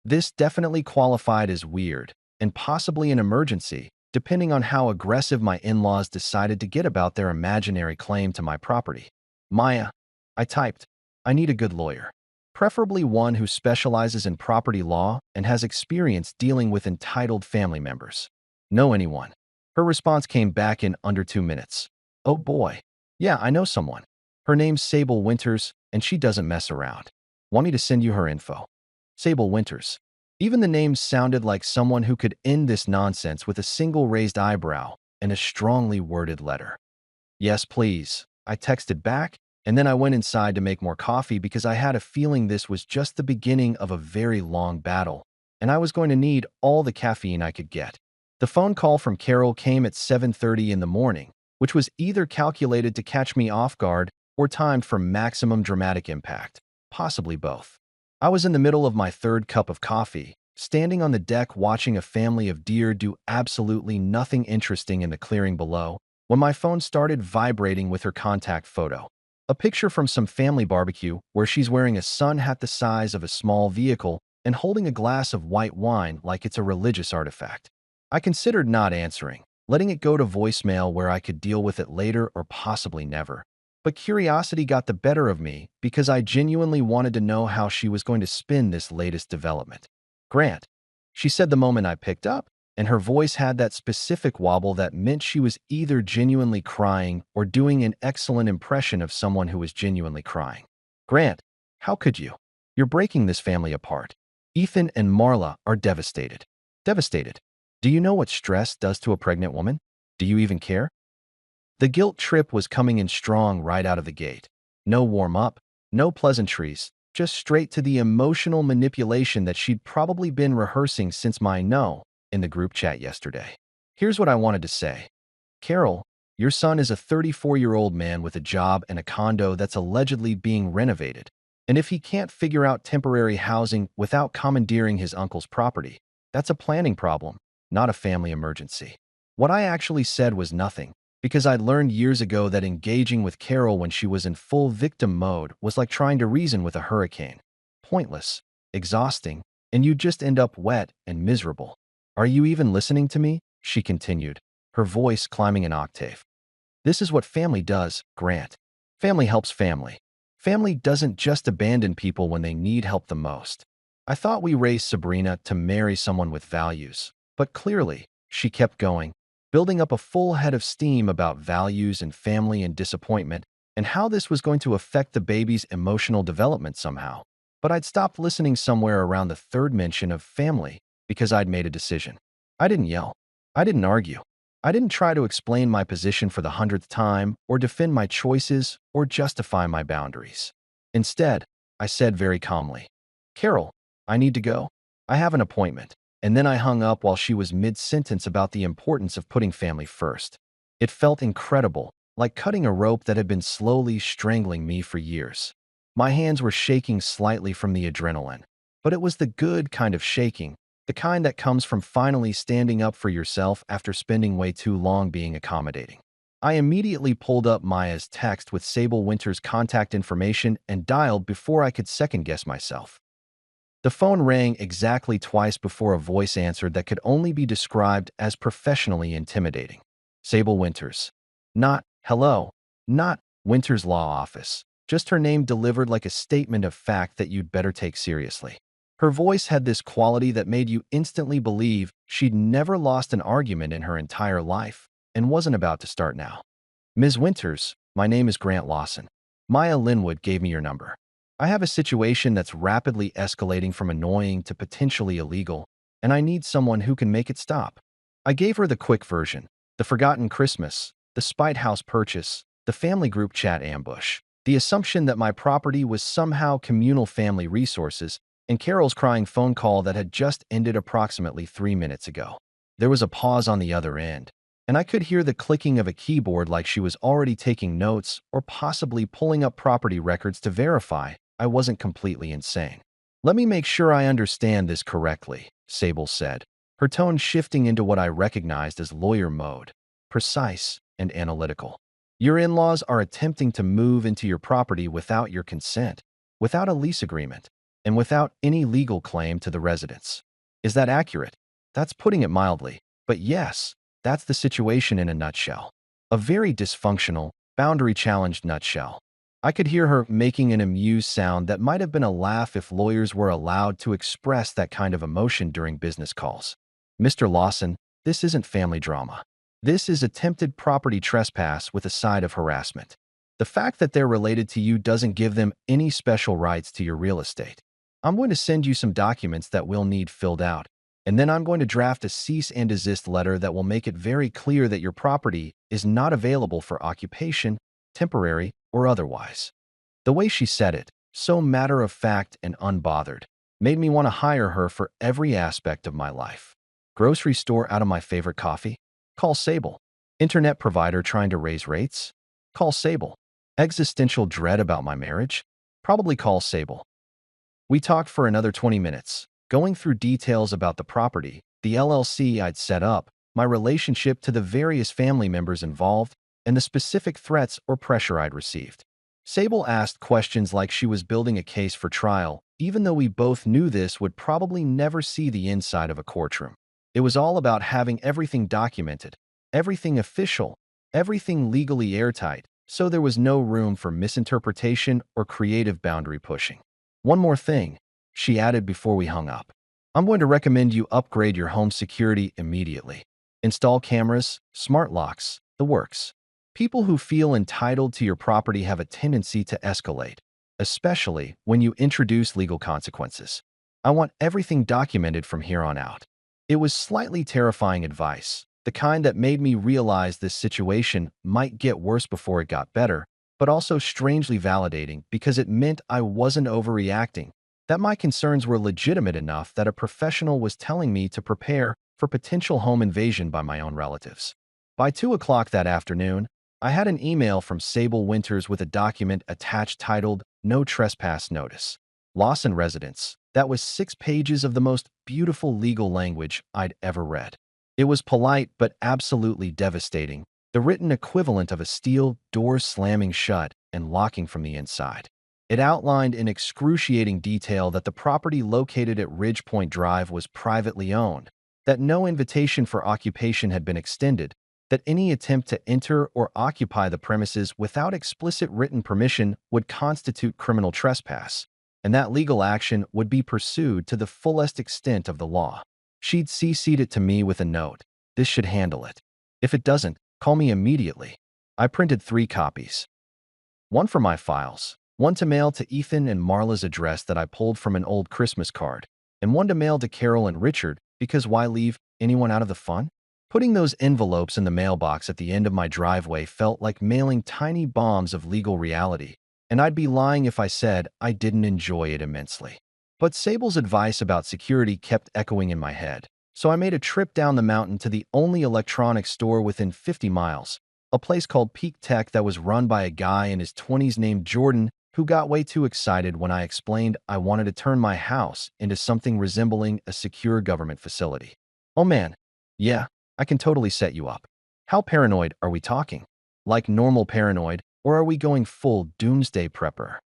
This definitely qualified as weird, and possibly an emergency, depending on how aggressive my in-laws decided to get about their imaginary claim to my property. Maya, I typed, I need a good lawyer. Preferably one who specializes in property law and has experience dealing with entitled family members. Know anyone? Her response came back in under 2 minutes. Oh boy. Yeah, I know someone. Her name's Sable Winters, and she doesn't mess around. Want me to send you her info? Sable Winters. Even the name sounded like someone who could end this nonsense with a single raised eyebrow and a strongly worded letter. Yes, please. I texted back, and then I went inside to make more coffee because I had a feeling this was just the beginning of a very long battle, and I was going to need all the caffeine I could get. The phone call from Carol came at 7:30 in the morning, which was either calculated to catch me off guard or timed for maximum dramatic impact, possibly both. I was in the middle of my third cup of coffee, standing on the deck watching a family of deer do absolutely nothing interesting in the clearing below, when my phone started vibrating with her contact photo. A picture from some family barbecue where she's wearing a sun hat the size of a small vehicle and holding a glass of white wine like it's a religious artifact. I considered not answering, letting it go to voicemail where I could deal with it later or possibly never. But curiosity got the better of me because I genuinely wanted to know how she was going to spin this latest development. Grant, she said the moment I picked up, and her voice had that specific wobble that meant she was either genuinely crying or doing an excellent impression of someone who was genuinely crying. Grant, how could you? You're breaking this family apart. Ethan and Marla are devastated. Devastated. Do you know what stress does to a pregnant woman? Do you even care? The guilt trip was coming in strong right out of the gate. No warm-up, no pleasantries, just straight to the emotional manipulation that she'd probably been rehearsing since my no in the group chat yesterday. Here's what I wanted to say. Carol, your son is a 34-year-old man with a job and a condo that's allegedly being renovated. And if he can't figure out temporary housing without commandeering his uncle's property, that's a planning problem, not a family emergency. What I actually said was nothing, because I'd learned years ago that engaging with Carol when she was in full victim mode was like trying to reason with a hurricane. Pointless, exhausting, and you'd just end up wet and miserable. Are you even listening to me? She continued, her voice climbing an octave. This is what family does, Grant. Family helps family. Family doesn't just abandon people when they need help the most. I thought we raised Sabrina to marry someone with values, but clearly, she kept going, building up a full head of steam about values and family and disappointment and how this was going to affect the baby's emotional development somehow. But I'd stopped listening somewhere around the third mention of family because I'd made a decision. I didn't yell. I didn't argue. I didn't try to explain my position for the 100th time or defend my choices or justify my boundaries. Instead, I said very calmly, Carol, I need to go. I have an appointment. And then I hung up while she was mid-sentence about the importance of putting family first. It felt incredible, like cutting a rope that had been slowly strangling me for years. My hands were shaking slightly from the adrenaline, but it was the good kind of shaking, the kind that comes from finally standing up for yourself after spending way too long being accommodating. I immediately pulled up Maya's text with Sable Winter's contact information and dialed before I could second-guess myself. The phone rang exactly twice before a voice answered that could only be described as professionally intimidating. Sable Winters. Not, hello, not Winters Law Office. Just her name delivered like a statement of fact that you'd better take seriously. Her voice had this quality that made you instantly believe she'd never lost an argument in her entire life and wasn't about to start now. Ms. Winters, my name is Grant Lawson. Maya Linwood gave me your number. I have a situation that's rapidly escalating from annoying to potentially illegal, and I need someone who can make it stop. I gave her the quick version, the forgotten Christmas, the Spite House purchase, the family group chat ambush, the assumption that my property was somehow communal family resources, and Carol's crying phone call that had just ended approximately 3 minutes ago. There was a pause on the other end, and I could hear the clicking of a keyboard like she was already taking notes or possibly pulling up property records to verify I wasn't completely insane. Let me make sure I understand this correctly, Sable said, her tone shifting into what I recognized as lawyer mode, precise and analytical. Your in-laws are attempting to move into your property without your consent, without a lease agreement, and without any legal claim to the residence. Is that accurate? That's putting it mildly, but yes, that's the situation in a nutshell. A very dysfunctional, boundary-challenged nutshell. I could hear her making an amused sound that might have been a laugh if lawyers were allowed to express that kind of emotion during business calls. Mr. Lawson, this isn't family drama. This is attempted property trespass with a side of harassment. The fact that they're related to you doesn't give them any special rights to your real estate. I'm going to send you some documents that we'll need filled out, and then I'm going to draft a cease and desist letter that will make it very clear that your property is not available for occupation, temporary or otherwise. The way she said it, so matter-of-fact and unbothered, made me want to hire her for every aspect of my life. Grocery store out of my favorite coffee? Call Sable. Internet provider trying to raise rates? Call Sable. Existential dread about my marriage? Probably call Sable. We talked for another 20 minutes, going through details about the property, the LLC I'd set up, my relationship to the various family members involved, and the specific threats or pressure I'd received. Sable asked questions like she was building a case for trial, even though we both knew this would probably never see the inside of a courtroom. It was all about having everything documented, everything official, everything legally airtight, so there was no room for misinterpretation or creative boundary pushing. One more thing, she added before we hung up. I'm going to recommend you upgrade your home security immediately. Install cameras, smart locks, the works. People who feel entitled to your property have a tendency to escalate, especially when you introduce legal consequences. I want everything documented from here on out. It was slightly terrifying advice, the kind that made me realize this situation might get worse before it got better, but also strangely validating because it meant I wasn't overreacting, that my concerns were legitimate enough that a professional was telling me to prepare for potential home invasion by my own relatives. By 2 o'clock that afternoon, I had an email from Sable Winters with a document attached titled No Trespass Notice. Lawson Residence. That was 6 pages of the most beautiful legal language I'd ever read. It was polite but absolutely devastating, the written equivalent of a steel door slamming shut and locking from the inside. It outlined in excruciating detail that the property located at Ridgepoint Drive was privately owned, that no invitation for occupation had been extended, that any attempt to enter or occupy the premises without explicit written permission would constitute criminal trespass, and that legal action would be pursued to the fullest extent of the law. She'd CC'd it to me with a note. This should handle it. If it doesn't, call me immediately. I printed 3 copies. One for my files, one to mail to Ethan and Marla's address that I pulled from an old Christmas card, and one to mail to Carol and Richard because why leave anyone out of the fun? Putting those envelopes in the mailbox at the end of my driveway felt like mailing tiny bombs of legal reality, and I'd be lying if I said I didn't enjoy it immensely. But Sable's advice about security kept echoing in my head, so I made a trip down the mountain to the only electronics store within 50 miles, a place called Peak Tech that was run by a guy in his 20s named Jordan who got way too excited when I explained I wanted to turn my house into something resembling a secure government facility. Oh man, yeah, I can totally set you up. How paranoid are we talking? Like normal paranoid, or are we going full doomsday prepper?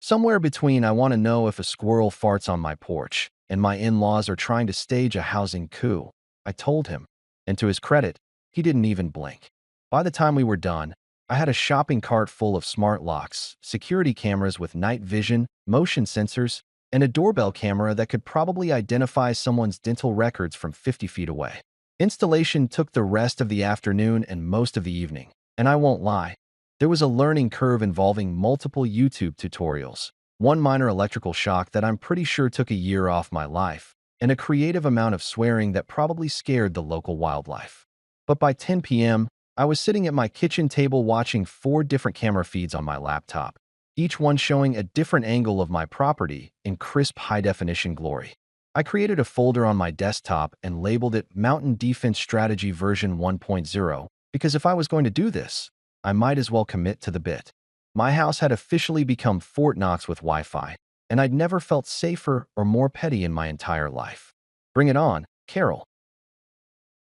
Somewhere between I want to know if a squirrel farts on my porch and my in-laws are trying to stage a housing coup, I told him, and to his credit, he didn't even blink. By the time we were done, I had a shopping cart full of smart locks, security cameras with night vision, motion sensors, and a doorbell camera that could probably identify someone's dental records from 50 feet away. Installation took the rest of the afternoon and most of the evening, and I won't lie, there was a learning curve involving multiple YouTube tutorials, one minor electrical shock that I'm pretty sure took a year off my life, and a creative amount of swearing that probably scared the local wildlife. But by 10 p.m., I was sitting at my kitchen table watching 4 different camera feeds on my laptop, each one showing a different angle of my property in crisp high-definition glory. I created a folder on my desktop and labeled it Mountain Defense Strategy version 1.0 because if I was going to do this, I might as well commit to the bit. My house had officially become Fort Knox with Wi-Fi, and I'd never felt safer or more petty in my entire life. Bring it on, Carol.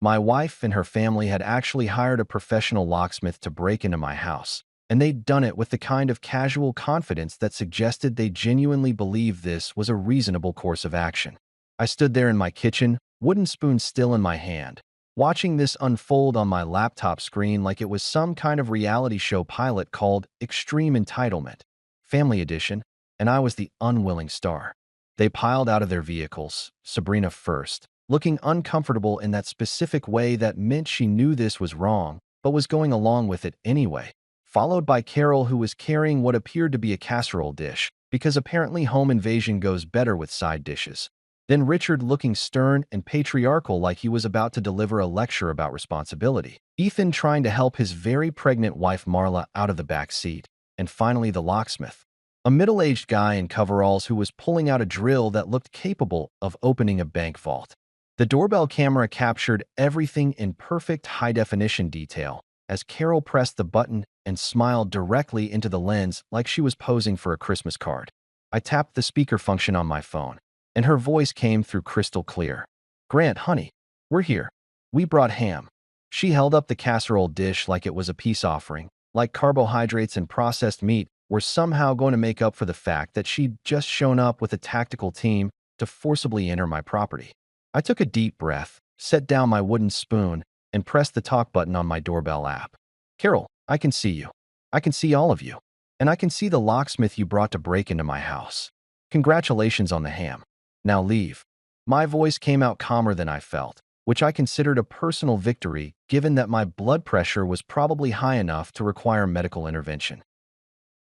My wife and her family had actually hired a professional locksmith to break into my house, and they'd done it with the kind of casual confidence that suggested they genuinely believed this was a reasonable course of action. I stood there in my kitchen, wooden spoon still in my hand, watching this unfold on my laptop screen like it was some kind of reality show pilot called Extreme Entitlement, Family Edition, and I was the unwilling star. They piled out of their vehicles, Sabrina first, looking uncomfortable in that specific way that meant she knew this was wrong, but was going along with it anyway, followed by Carol who was carrying what appeared to be a casserole dish, because apparently home invasion goes better with side dishes. Then Richard looking stern and patriarchal like he was about to deliver a lecture about responsibility. Ethan trying to help his very pregnant wife Marla out of the back seat. And finally the locksmith, a middle-aged guy in coveralls who was pulling out a drill that looked capable of opening a bank vault. The doorbell camera captured everything in perfect high-definition detail as Carol pressed the button and smiled directly into the lens like she was posing for a Christmas card. I tapped the speaker function on my phone, and her voice came through crystal clear. "Grant, honey, we're here. We brought ham." She held up the casserole dish like it was a peace offering, like carbohydrates and processed meat were somehow going to make up for the fact that she'd just shown up with a tactical team to forcibly enter my property. I took a deep breath, set down my wooden spoon, and pressed the talk button on my doorbell app. Carol, I can see you. I can see all of you. And I can see the locksmith you brought to break into my house. Congratulations on the ham. Now leave. My voice came out calmer than I felt, which I considered a personal victory given that my blood pressure was probably high enough to require medical intervention.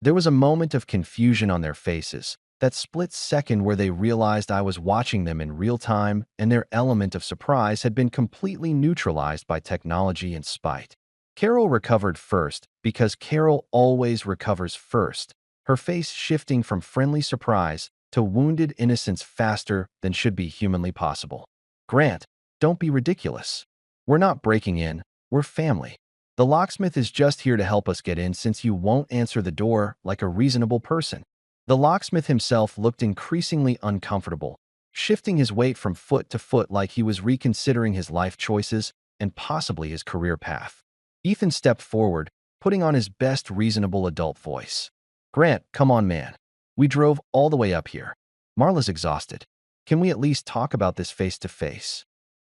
There was a moment of confusion on their faces, that split second where they realized I was watching them in real time and their element of surprise had been completely neutralized by technology and spite. Carol recovered first because Carol always recovers first, her face shifting from friendly surprise to wounded innocence faster than should be humanly possible. Grant, don't be ridiculous. We're not breaking in, we're family. The locksmith is just here to help us get in since you won't answer the door like a reasonable person. The locksmith himself looked increasingly uncomfortable, shifting his weight from foot to foot like he was reconsidering his life choices and possibly his career path. Ethan stepped forward, putting on his best reasonable adult voice. Grant, come on, man. We drove all the way up here. Marla's exhausted. Can we at least talk about this face to face?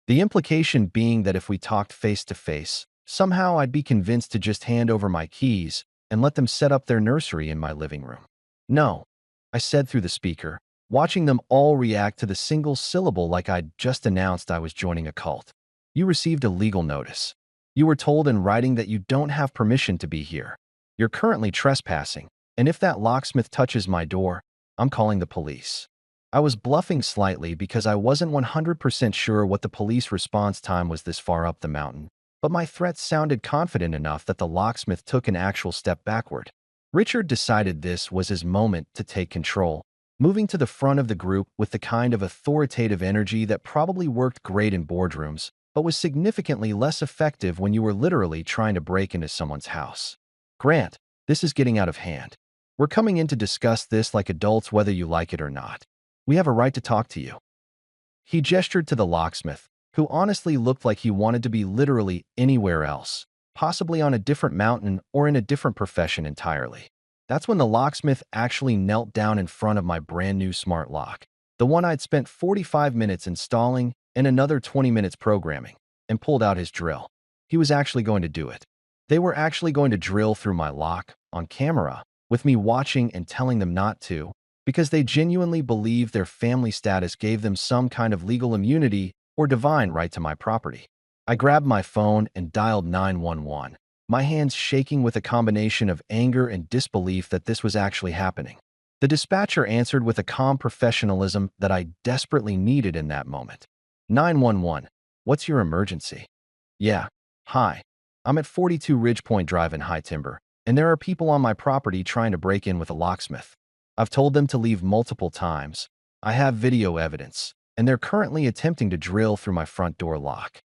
The implication being that if we talked face to face, somehow I'd be convinced to just hand over my keys and let them set up their nursery in my living room. No, I said through the speaker, watching them all react to the single syllable like I'd just announced I was joining a cult. You received a legal notice. You were told in writing that you don't have permission to be here. You're currently trespassing, and if that locksmith touches my door, I'm calling the police. I was bluffing slightly because I wasn't 100% sure what the police response time was this far up the mountain, but my threats sounded confident enough that the locksmith took an actual step backward. Richard decided this was his moment to take control, moving to the front of the group with the kind of authoritative energy that probably worked great in boardrooms, but was significantly less effective when you were literally trying to break into someone's house. Grant, this is getting out of hand. We're coming in to discuss this like adults whether you like it or not. We have a right to talk to you. He gestured to the locksmith, who honestly looked like he wanted to be literally anywhere else, possibly on a different mountain or in a different profession entirely. That's when the locksmith actually knelt down in front of my brand new smart lock, the one I'd spent 45 minutes installing and another 20 minutes programming, and pulled out his drill. He was actually going to do it. They were actually going to drill through my lock, on camera, with me watching and telling them not to, because they genuinely believed their family status gave them some kind of legal immunity or divine right to my property. I grabbed my phone and dialed 911, my hands shaking with a combination of anger and disbelief that this was actually happening. The dispatcher answered with a calm professionalism that I desperately needed in that moment. 911, what's your emergency? Yeah, hi. I'm at 42 Ridgepoint Drive in High Timber, and there are people on my property trying to break in with a locksmith. I've told them to leave multiple times. I have video evidence, and they're currently attempting to drill through my front door lock.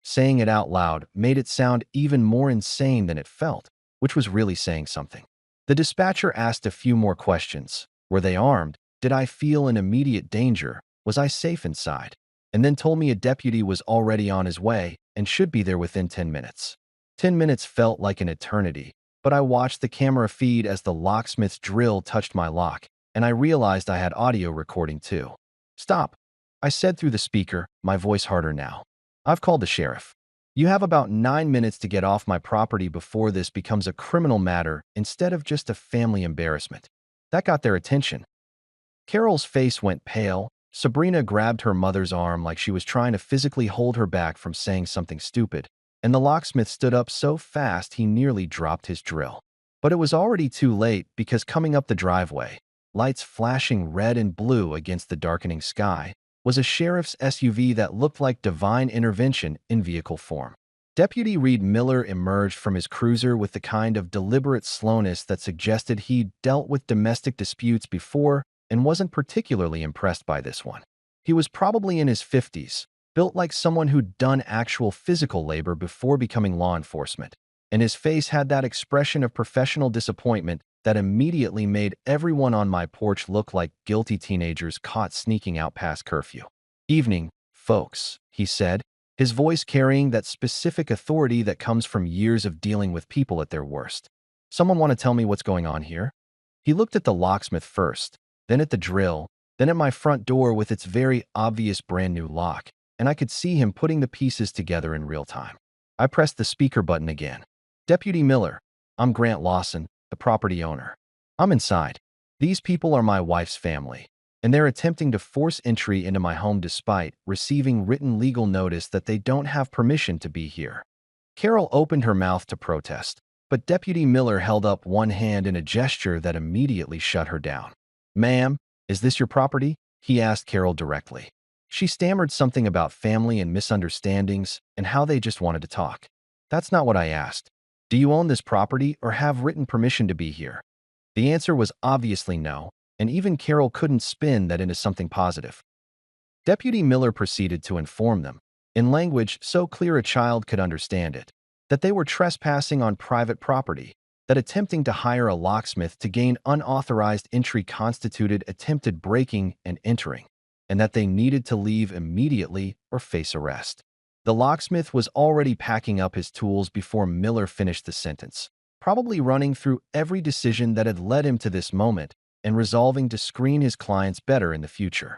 Saying it out loud made it sound even more insane than it felt, which was really saying something. The dispatcher asked a few more questions. Were they armed? Did I feel in immediate danger? Was I safe inside? And then told me a deputy was already on his way and should be there within 10 minutes. 10 minutes felt like an eternity, but I watched the camera feed as the locksmith's drill touched my lock, and I realized I had audio recording too. Stop, I said through the speaker, my voice harder now. I've called the sheriff. You have about 9 minutes to get off my property before this becomes a criminal matter instead of just a family embarrassment. That got their attention. Carol's face went pale. Sabrina grabbed her mother's arm like she was trying to physically hold her back from saying something stupid, and the locksmith stood up so fast he nearly dropped his drill. But it was already too late because coming up the driveway, lights flashing red and blue against the darkening sky, was a sheriff's SUV that looked like divine intervention in vehicle form. Deputy Reed Miller emerged from his cruiser with the kind of deliberate slowness that suggested he'd dealt with domestic disputes before and wasn't particularly impressed by this one. He was probably in his 50s, built like someone who'd done actual physical labor before becoming law enforcement, and his face had that expression of professional disappointment that immediately made everyone on my porch look like guilty teenagers caught sneaking out past curfew. Evening, folks, he said, his voice carrying that specific authority that comes from years of dealing with people at their worst. Someone want to tell me what's going on here? He looked at the locksmith first, then at the drill, then at my front door with its very obvious brand new lock, and I could see him putting the pieces together in real time. I pressed the speaker button again. Deputy Miller, I'm Grant Lawson, the property owner. I'm inside. These people are my wife's family, and they're attempting to force entry into my home despite receiving written legal notice that they don't have permission to be here. Carol opened her mouth to protest, but Deputy Miller held up one hand in a gesture that immediately shut her down. Ma'am, is this your property? He asked Carol directly. She stammered something about family and misunderstandings and how they just wanted to talk. That's not what I asked. Do you own this property or have written permission to be here? The answer was obviously no, and even Carol couldn't spin that into something positive. Deputy Miller proceeded to inform them, in language so clear a child could understand it, that they were trespassing on private property, that attempting to hire a locksmith to gain unauthorized entry constituted attempted breaking and entering, and that they needed to leave immediately or face arrest. The locksmith was already packing up his tools before Miller finished the sentence, probably running through every decision that had led him to this moment and resolving to screen his clients better in the future.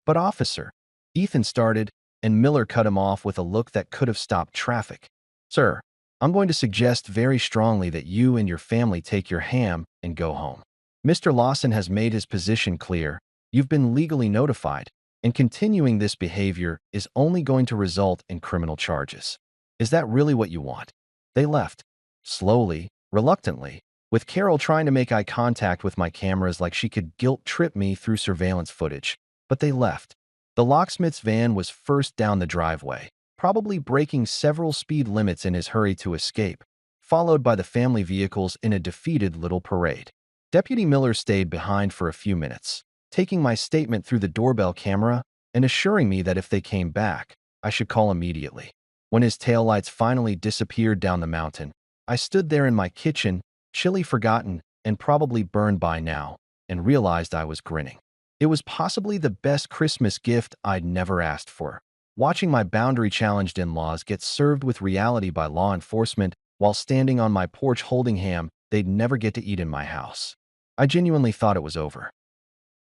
But officer, Ethan started, and Miller cut him off with a look that could have stopped traffic. Sir, I'm going to suggest very strongly that you and your family take your ham and go home. Mr. Lawson has made his position clear. You've been legally notified, and continuing this behavior is only going to result in criminal charges. Is that really what you want? They left. Slowly, reluctantly, with Carol trying to make eye contact with my cameras like she could guilt-trip me through surveillance footage. But they left. The locksmith's van was first down the driveway, probably breaking several speed limits in his hurry to escape, followed by the family vehicles in a defeated little parade. Deputy Miller stayed behind for a few minutes, taking my statement through the doorbell camera and assuring me that if they came back, I should call immediately. When his taillights finally disappeared down the mountain, I stood there in my kitchen, chilly, forgotten, and probably burned by now, and realized I was grinning. It was possibly the best Christmas gift I'd never asked for. Watching my boundary-challenged in-laws get served with reality by law enforcement while standing on my porch holding ham they'd never get to eat in my house. I genuinely thought it was over.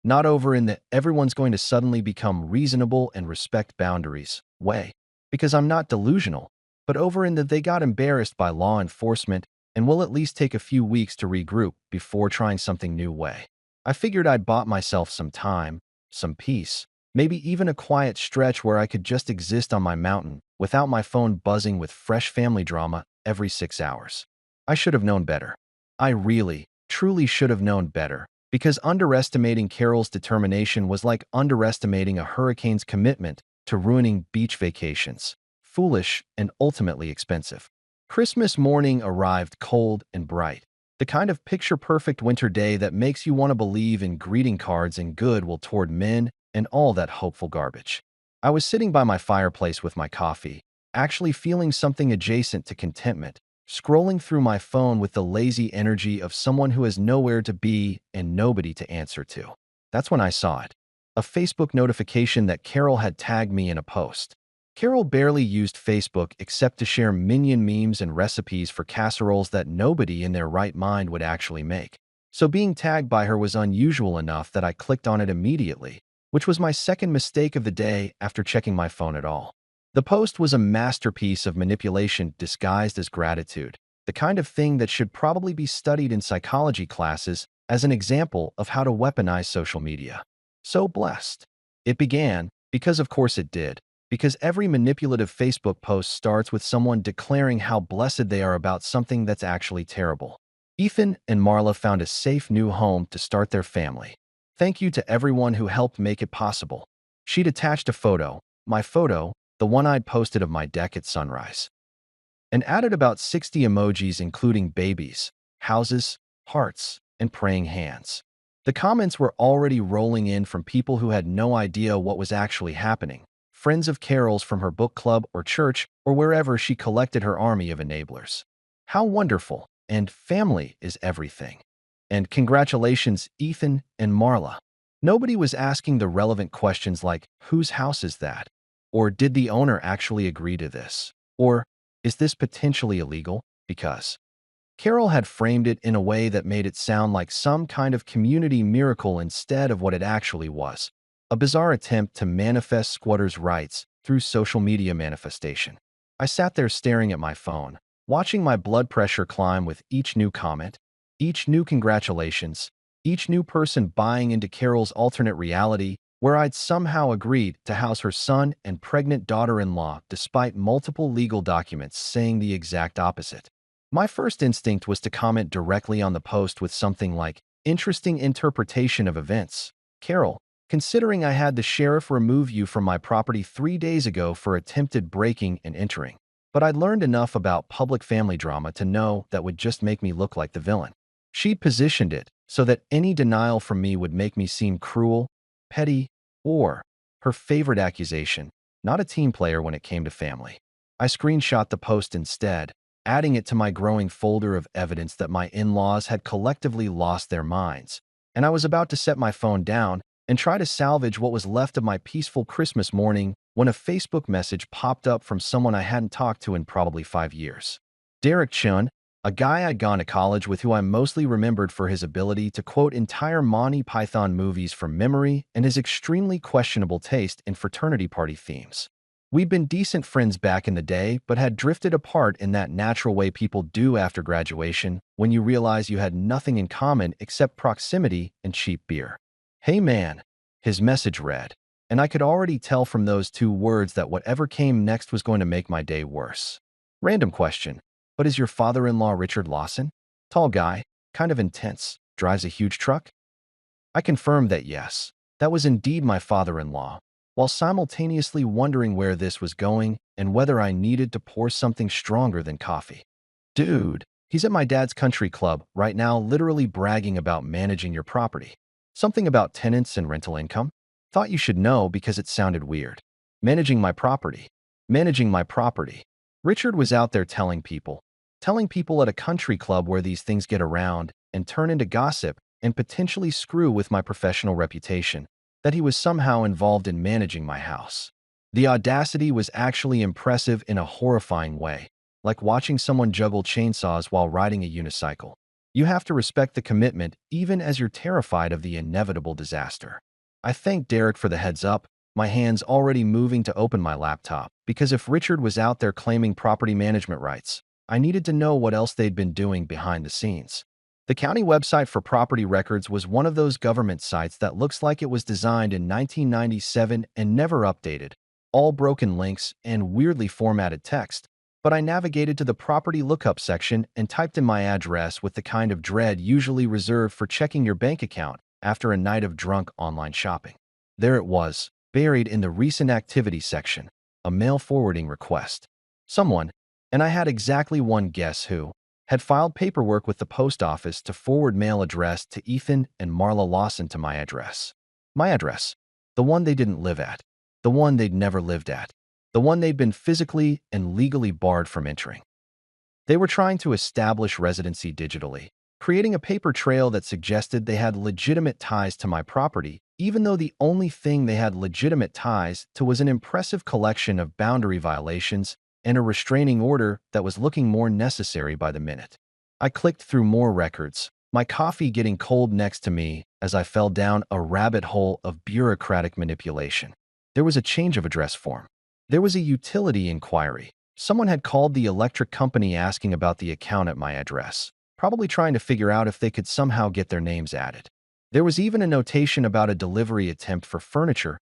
Not over in the everyone's going to suddenly become reasonable and respect boundaries way, because I'm not delusional, but over in that they got embarrassed by law enforcement and will at least take a few weeks to regroup before trying something new way. I figured I'd bought myself some time, some peace, maybe even a quiet stretch where I could just exist on my mountain without my phone buzzing with fresh family drama every 6 hours. I should have known better. I really, truly should have known better, because underestimating Carol's determination was like underestimating a hurricane's commitment to ruining beach vacations. Foolish and ultimately expensive. Christmas morning arrived cold and bright. The kind of picture-perfect winter day that makes you want to believe in greeting cards and goodwill toward men and all that hopeful garbage. I was sitting by my fireplace with my coffee, actually feeling something adjacent to contentment, scrolling through my phone with the lazy energy of someone who has nowhere to be and nobody to answer to. That's when I saw it. A Facebook notification that Carol had tagged me in a post. Carol barely used Facebook except to share minion memes and recipes for casseroles that nobody in their right mind would actually make. So being tagged by her was unusual enough that I clicked on it immediately, which was my second mistake of the day after checking my phone at all. The post was a masterpiece of manipulation disguised as gratitude, the kind of thing that should probably be studied in psychology classes as an example of how to weaponize social media. So blessed. It began, because of course it did, because every manipulative Facebook post starts with someone declaring how blessed they are about something that's actually terrible. Ethan and Marla found a safe new home to start their family. Thank you to everyone who helped make it possible. She'd attached a photo, my photo, the one I'd posted of my deck at sunrise, and added about 60 emojis including babies, houses, hearts, and praying hands. The comments were already rolling in from people who had no idea what was actually happening. Friends of Carol's from her book club or church or wherever she collected her army of enablers. How wonderful, and family is everything. And congratulations, Ethan and Marla. Nobody was asking the relevant questions like, whose house is that? Or did the owner actually agree to this? Or is this potentially illegal? Because Carol had framed it in a way that made it sound like some kind of community miracle instead of what it actually was, a bizarre attempt to manifest squatters' rights through social media manifestation. I sat there staring at my phone, watching my blood pressure climb with each new comment, each new congratulations, each new person buying into Carol's alternate reality where I'd somehow agreed to house her son and pregnant daughter-in-law despite multiple legal documents saying the exact opposite. My first instinct was to comment directly on the post with something like, "Interesting interpretation of events. Carol, considering I had the sheriff remove you from my property 3 days ago for attempted breaking and entering." But I'd learned enough about public family drama to know that would just make me look like the villain. She'd positioned it so that any denial from me would make me seem cruel, petty, or, her favorite accusation, not a team player when it came to family. I screenshot the post instead, adding it to my growing folder of evidence that my in-laws had collectively lost their minds, and I was about to set my phone down and try to salvage what was left of my peaceful Christmas morning when a Facebook message popped up from someone I hadn't talked to in probably 5 years. Derek Chun, a guy I'd gone to college with who I mostly remembered for his ability to quote entire Monty Python movies from memory and his extremely questionable taste in fraternity party themes. We'd been decent friends back in the day, but had drifted apart in that natural way people do after graduation when you realize you had nothing in common except proximity and cheap beer. "Hey man," his message read, and I could already tell from those 2 words that whatever came next was going to make my day worse. Random question, but is your father-in-law Richard Lawson? Tall guy, kind of intense, drives a huge truck? I confirmed that yes, that was indeed my father-in-law, while simultaneously wondering where this was going and whether I needed to pour something stronger than coffee. "Dude, he's at my dad's country club right now literally bragging about managing your property. Something about tenants and rental income? Thought you should know because it sounded weird. Managing my property. Managing my property." Richard was out there telling people at a country club where these things get around and turn into gossip and potentially screw with my professional reputation, that he was somehow involved in managing my house. The audacity was actually impressive in a horrifying way, like watching someone juggle chainsaws while riding a unicycle. You have to respect the commitment even as you're terrified of the inevitable disaster. I thanked Derek for the heads up, my hands already moving to open my laptop, because if Richard was out there claiming property management rights, I needed to know what else they'd been doing behind the scenes. The county website for property records was one of those government sites that looks like it was designed in 1997 and never updated, all broken links and weirdly formatted text. But I navigated to the property lookup section and typed in my address with the kind of dread usually reserved for checking your bank account after a night of drunk online shopping. There it was, buried in the recent activity section, a mail forwarding request. Someone, and I had exactly one guess who, had filed paperwork with the post office to forward mail addressed to Ethan and Marla Lawson to my address. My address. The one they didn't live at. The one they'd never lived at. The one they'd been physically and legally barred from entering. They were trying to establish residency digitally, creating a paper trail that suggested they had legitimate ties to my property, even though the only thing they had legitimate ties to was an impressive collection of boundary violations and a restraining order that was looking more necessary by the minute. I clicked through more records, my coffee getting cold next to me as I fell down a rabbit hole of bureaucratic manipulation. There was a change of address form. There was a utility inquiry. Someone had called the electric company asking about the account at my address, probably trying to figure out if they could somehow get their names added. There was even a notation about a delivery attempt for furniture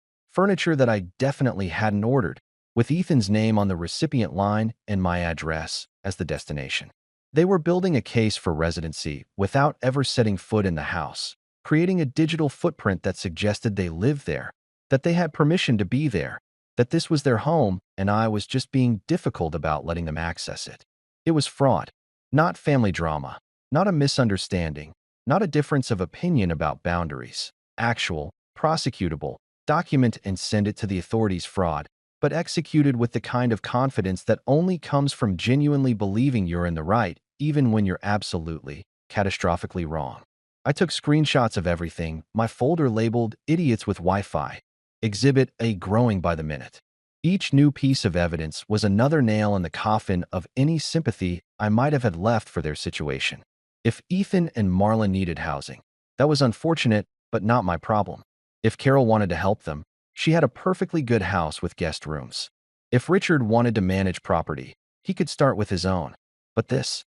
that I definitely hadn't ordered, with Ethan's name on the recipient line and my address as the destination. They were building a case for residency without ever setting foot in the house, creating a digital footprint that suggested they lived there, that they had permission to be there, that this was their home, and I was just being difficult about letting them access it. It was fraud, not family drama, not a misunderstanding, not a difference of opinion about boundaries. Actual, prosecutable, document and send it to the authorities fraud, but executed with the kind of confidence that only comes from genuinely believing you're in the right, even when you're absolutely, catastrophically wrong. I took screenshots of everything, my folder labeled Idiots with Wi-Fi. Exhibit A growing by the minute. Each new piece of evidence was another nail in the coffin of any sympathy I might have had left for their situation. If Ethan and Marla needed housing, that was unfortunate, but not my problem. If Carol wanted to help them, she had a perfectly good house with guest rooms. If Richard wanted to manage property, he could start with his own. But this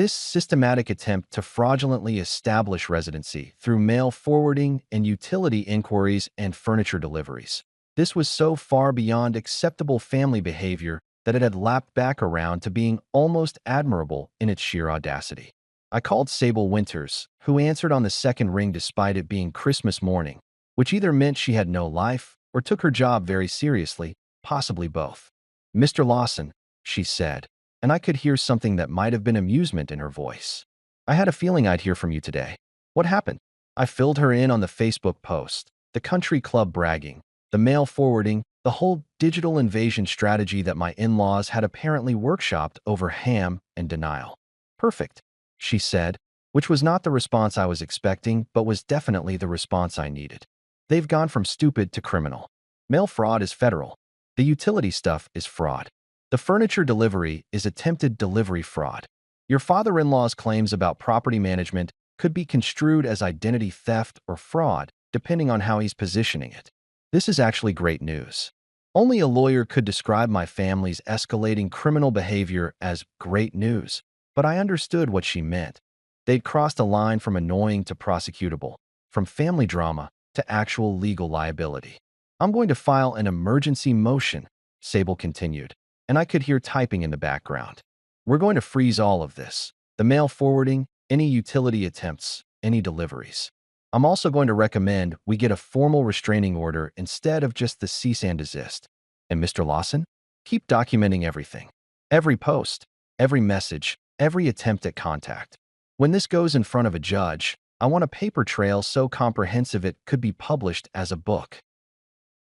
systematic attempt to fraudulently establish residency through mail forwarding and utility inquiries and furniture deliveries. This was so far beyond acceptable family behavior that it had lapped back around to being almost admirable in its sheer audacity. I called Sable Winters, who answered on the second ring despite it being Christmas morning, which either meant she had no life or took her job very seriously, possibly both. "Mr. Lawson," she said, and I could hear something that might have been amusement in her voice. "I had a feeling I'd hear from you today. What happened?" I filled her in on the Facebook post, the country club bragging, the mail forwarding, the whole digital invasion strategy that my in-laws had apparently workshopped over ham and denial. "Perfect," she said, which was not the response I was expecting, but was definitely the response I needed. "They've gone from stupid to criminal. Mail fraud is federal. The utility stuff is fraud. The furniture delivery is attempted delivery fraud. Your father-in-law's claims about property management could be construed as identity theft or fraud, depending on how he's positioning it. This is actually great news. Only a lawyer could describe my family's escalating criminal behavior as great news, but I understood what she meant. They'd crossed a line from annoying to prosecutable, from family drama to actual legal liability. I'm going to file an emergency motion," Sable continued, and I could hear typing in the background. "We're going to freeze all of this. The mail forwarding, any utility attempts, any deliveries. I'm also going to recommend we get a formal restraining order instead of just the cease and desist. And Mr. Lawson, keep documenting everything. Every post, every message, every attempt at contact. When this goes in front of a judge, I want a paper trail so comprehensive it could be published as a book."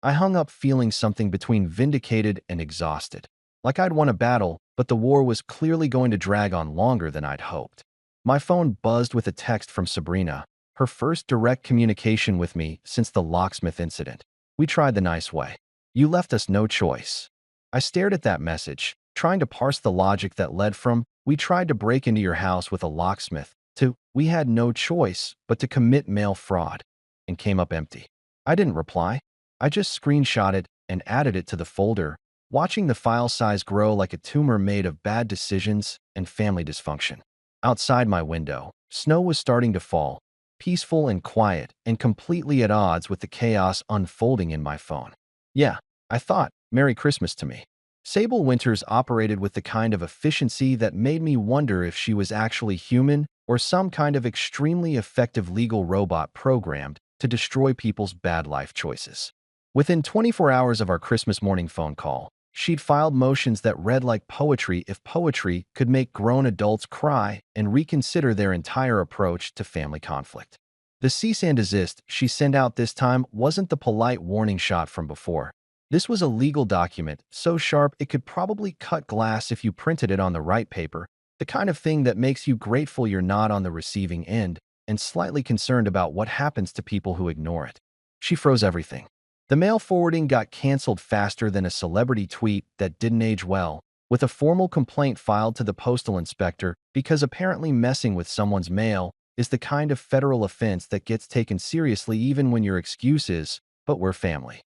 I hung up feeling something between vindicated and exhausted. Like I'd won a battle, but the war was clearly going to drag on longer than I'd hoped. My phone buzzed with a text from Sabrina, her first direct communication with me since the locksmith incident. "We tried the nice way. You left us no choice." I stared at that message, trying to parse the logic that led from "we tried to break into your house with a locksmith" to "we had no choice but to commit mail fraud," and came up empty. I didn't reply. I just screenshot it and added it to the folder, watching the file size grow like a tumor made of bad decisions and family dysfunction. Outside my window, snow was starting to fall, peaceful and quiet and completely at odds with the chaos unfolding in my phone. Yeah, I thought, Merry Christmas to me. Sable Winters operated with the kind of efficiency that made me wonder if she was actually human or some kind of extremely effective legal robot programmed to destroy people's bad life choices. Within 24 hours of our Christmas morning phone call, she'd filed motions that read like poetry if poetry could make grown adults cry and reconsider their entire approach to family conflict. The cease and desist she sent out this time wasn't the polite warning shot from before. This was a legal document, so sharp it could probably cut glass if you printed it on the right paper, the kind of thing that makes you grateful you're not on the receiving end and slightly concerned about what happens to people who ignore it. She froze everything. The mail forwarding got canceled faster than a celebrity tweet that didn't age well, with a formal complaint filed to the postal inspector because apparently messing with someone's mail is the kind of federal offense that gets taken seriously even when your excuse is, "but we're family."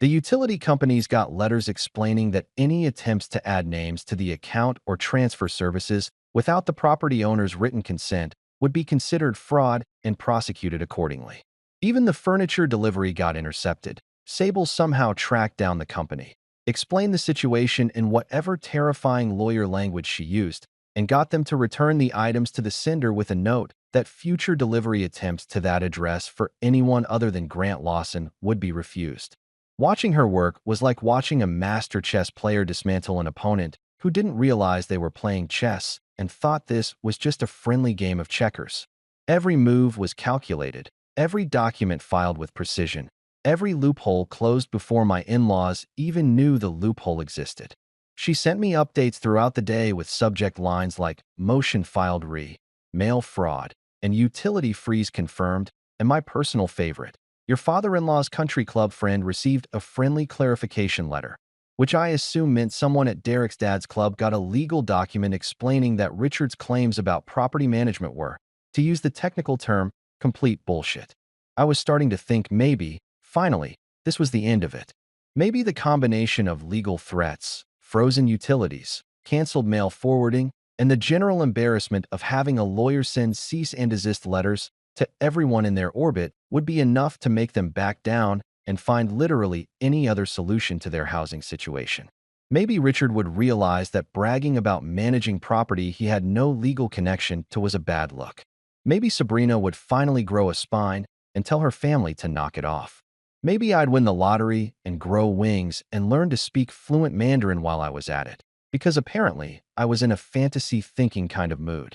The utility companies got letters explaining that any attempts to add names to the account or transfer services without the property owner's written consent would be considered fraud and prosecuted accordingly. Even the furniture delivery got intercepted. Sable somehow tracked down the company, explained the situation in whatever terrifying lawyer language she used, and got them to return the items to the sender with a note that future delivery attempts to that address for anyone other than Grant Lawson would be refused. Watching her work was like watching a master chess player dismantle an opponent who didn't realize they were playing chess and thought this was just a friendly game of checkers. Every move was calculated. Every document filed with precision. Every loophole closed before my in-laws even knew the loophole existed. She sent me updates throughout the day with subject lines like "motion filed re," "mail fraud," and "utility freeze confirmed," and my personal favorite, Your father-in-law's country club friend received a friendly clarification letter, which I assume meant someone at Derek's dad's club got a legal document explaining that Richard's claims about property management were, to use the technical term, complete bullshit. I was starting to think maybe, finally, this was the end of it. Maybe the combination of legal threats, frozen utilities, canceled mail forwarding, and the general embarrassment of having a lawyer send cease and desist letters to everyone in their orbit would be enough to make them back down and find literally any other solution to their housing situation. Maybe Richard would realize that bragging about managing property he had no legal connection to was a bad look. Maybe Sabrina would finally grow a spine and tell her family to knock it off. Maybe I'd win the lottery and grow wings and learn to speak fluent Mandarin while I was at it, because apparently I was in a fantasy thinking kind of mood.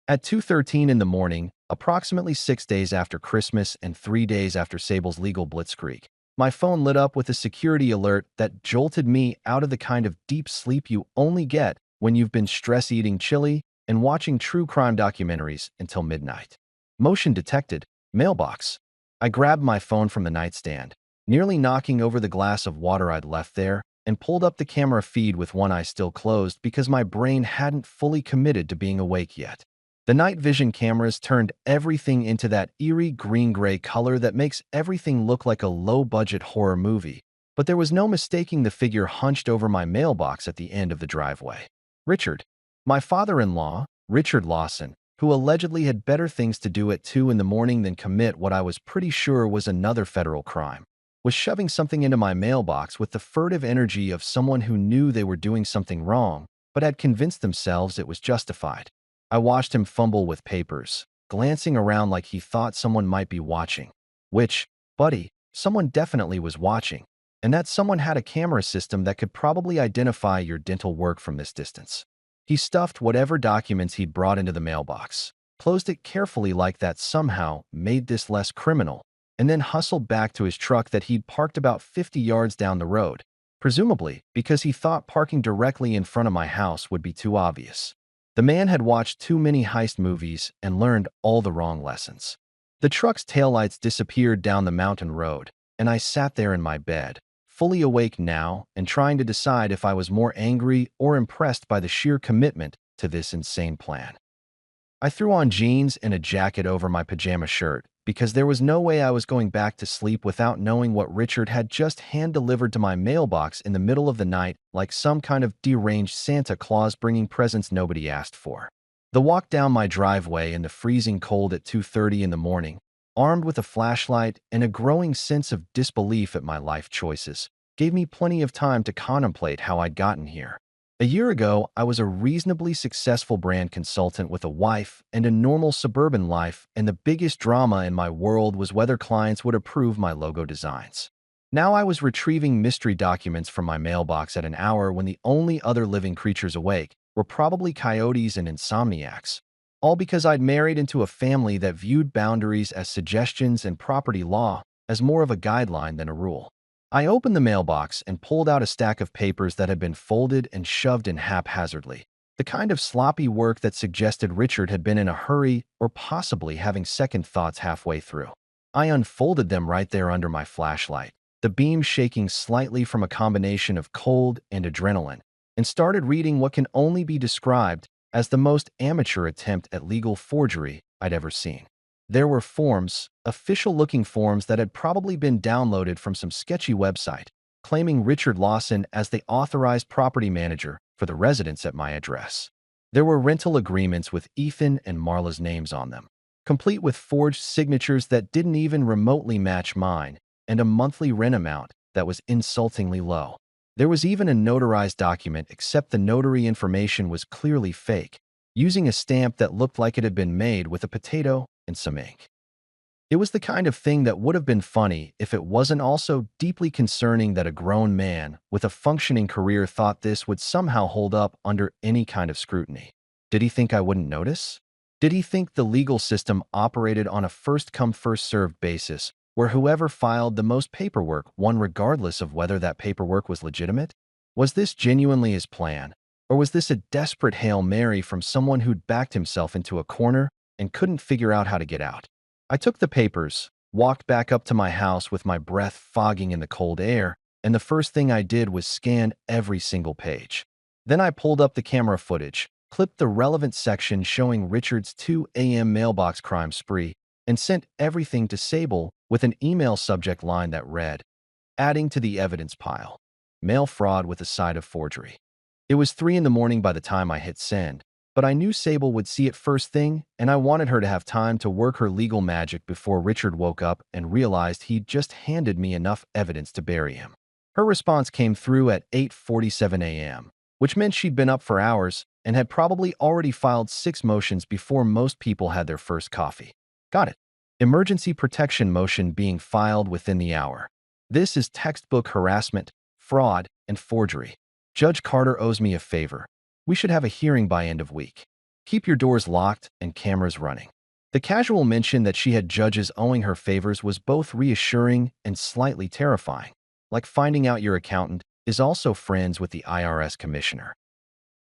At 2:13 in the morning, approximately 6 days after Christmas and 3 days after Sable's legal blitzkrieg, my phone lit up with a security alert that jolted me out of the kind of deep sleep you only get when you've been stress-eating chili and watching true crime documentaries until midnight. Motion detected. Mailbox. I grabbed my phone from the nightstand, nearly knocking over the glass of water I'd left there, and pulled up the camera feed with one eye still closed because my brain hadn't fully committed to being awake yet. The night vision cameras turned everything into that eerie green-gray color that makes everything look like a low-budget horror movie, but there was no mistaking the figure hunched over my mailbox at the end of the driveway. Richard. My father-in-law, Richard Lawson, who allegedly had better things to do at 2 in the morning than commit what I was pretty sure was another federal crime, was shoving something into my mailbox with the furtive energy of someone who knew they were doing something wrong, but had convinced themselves it was justified. I watched him fumble with papers, glancing around like he thought someone might be watching. Which, buddy, someone definitely was watching, and that someone had a camera system that could probably identify your dental work from this distance. He stuffed whatever documents he'd brought into the mailbox, closed it carefully like that somehow made this less criminal, and then hustled back to his truck that he'd parked about 50 yards down the road, presumably because he thought parking directly in front of my house would be too obvious. The man had watched too many heist movies and learned all the wrong lessons. The truck's taillights disappeared down the mountain road, and I sat there in my bed, fully awake now and trying to decide if I was more angry or impressed by the sheer commitment to this insane plan. I threw on jeans and a jacket over my pajama shirt because there was no way I was going back to sleep without knowing what Richard had just hand-delivered to my mailbox in the middle of the night like some kind of deranged Santa Claus bringing presents nobody asked for. The walk down my driveway in the freezing cold at 2:30 in the morning, armed with a flashlight and a growing sense of disbelief at my life choices, gave me plenty of time to contemplate how I'd gotten here. A year ago, I was a reasonably successful brand consultant with a wife and a normal suburban life, and the biggest drama in my world was whether clients would approve my logo designs. Now I was retrieving mystery documents from my mailbox at an hour when the only other living creatures awake were probably coyotes and insomniacs, all because I'd married into a family that viewed boundaries as suggestions and property law as more of a guideline than a rule. I opened the mailbox and pulled out a stack of papers that had been folded and shoved in haphazardly, the kind of sloppy work that suggested Richard had been in a hurry or possibly having second thoughts halfway through. I unfolded them right there under my flashlight, the beam shaking slightly from a combination of cold and adrenaline, and started reading what can only be described as the most amateur attempt at legal forgery I'd ever seen. There were forms, official-looking forms that had probably been downloaded from some sketchy website, claiming Richard Lawson as the authorized property manager for the residents at my address. There were rental agreements with Ethan and Marla's names on them, complete with forged signatures that didn't even remotely match mine, and a monthly rent amount that was insultingly low. There was even a notarized document, except the notary information was clearly fake, using a stamp that looked like it had been made with a potato and some ink. It was the kind of thing that would have been funny if it wasn't also deeply concerning that a grown man with a functioning career thought this would somehow hold up under any kind of scrutiny. Did he think I wouldn't notice? Did he think the legal system operated on a first-come, first-served basis, where whoever filed the most paperwork won regardless of whether that paperwork was legitimate? Was this genuinely his plan, or was this a desperate Hail Mary from someone who'd backed himself into a corner and couldn't figure out how to get out? I took the papers, walked back up to my house with my breath fogging in the cold air, and the first thing I did was scan every single page. Then I pulled up the camera footage, clipped the relevant section showing Richard's 2 a.m. mailbox crime spree, and sent everything to Sable with an email subject line that read, "Adding to the evidence pile. Mail fraud with a side of forgery." It was 3 in the morning by the time I hit send, but I knew Sable would see it first thing, and I wanted her to have time to work her legal magic before Richard woke up and realized he'd just handed me enough evidence to bury him. Her response came through at 8:47 a.m., which meant she'd been up for hours and had probably already filed 6 motions before most people had their first coffee. Got it. Emergency protection motion being filed within the hour. This is textbook harassment, fraud, and forgery. Judge Carter owes me a favor. We should have a hearing by end of week. Keep your doors locked and cameras running. The casual mention that she had judges owing her favors was both reassuring and slightly terrifying, like finding out your accountant is also friends with the IRS commissioner.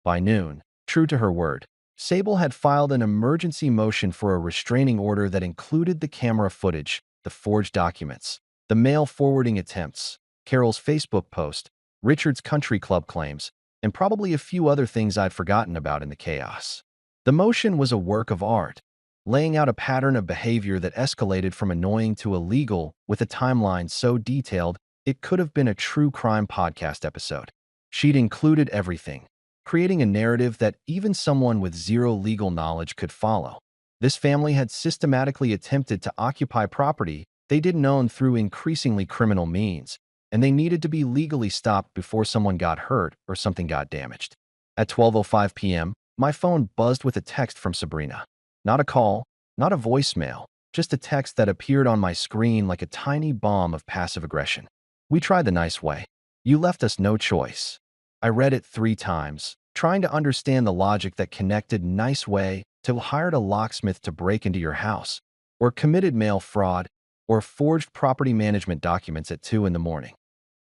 By noon, true to her word, Sable had filed an emergency motion for a restraining order that included the camera footage, the forged documents, the mail forwarding attempts, Carol's Facebook post, Richard's country club claims, and probably a few other things I'd forgotten about in the chaos. The motion was a work of art, laying out a pattern of behavior that escalated from annoying to illegal with a timeline so detailed it could have been a true crime podcast episode. She'd included everything, creating a narrative that even someone with zero legal knowledge could follow. This family had systematically attempted to occupy property they didn't own through increasingly criminal means, and they needed to be legally stopped before someone got hurt or something got damaged. At 12:05 p.m., my phone buzzed with a text from Sabrina. Not a call, not a voicemail, just a text that appeared on my screen like a tiny bomb of passive aggression. "We tried the nice way. You left us no choice." I read it 3 times, trying to understand the logic that connected nice way to hired a locksmith to break into your house, or committed mail fraud, or forged property management documents at 2 in the morning.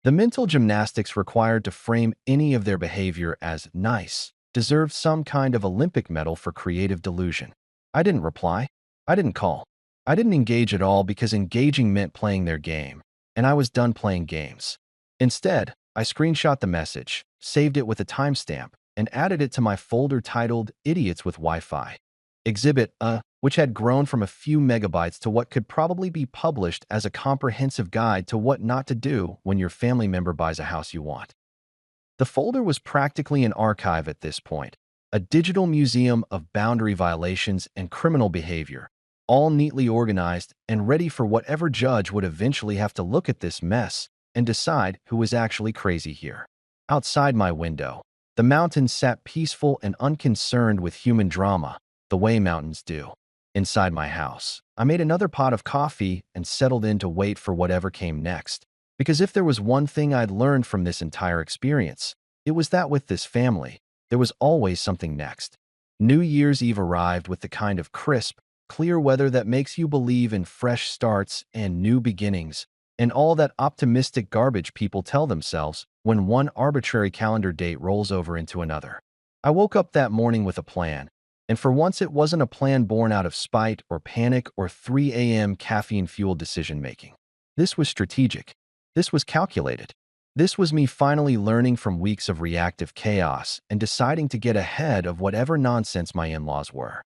The mental gymnastics required to frame any of their behavior as nice deserved some kind of Olympic medal for creative delusion. I didn't reply. I didn't call. I didn't engage at all because engaging meant playing their game, and I was done playing games. Instead, I screenshot the message, saved it with a timestamp, and added it to my folder titled Idiots with Wi-Fi. Exhibit A, which had grown from a few megabytes to what could probably be published as a comprehensive guide to what not to do when your family member buys a house you want. The folder was practically an archive at this point, a digital museum of boundary violations and criminal behavior, all neatly organized and ready for whatever judge would eventually have to look at this mess and decide who was actually crazy here. Outside my window, the mountains sat peaceful and unconcerned with human drama, the way mountains do. Inside my house, I made another pot of coffee and settled in to wait for whatever came next. Because if there was one thing I'd learned from this entire experience, it was that with this family, there was always something next. New Year's Eve arrived with the kind of crisp, clear weather that makes you believe in fresh starts and new beginnings, and all that optimistic garbage people tell themselves when one arbitrary calendar date rolls over into another. I woke up that morning with a plan, and for once it wasn't a plan born out of spite or panic or 3 a.m. caffeine-fueled decision-making. This was strategic. This was calculated. This was me finally learning from weeks of reactive chaos and deciding to get ahead of whatever nonsense my in-laws were.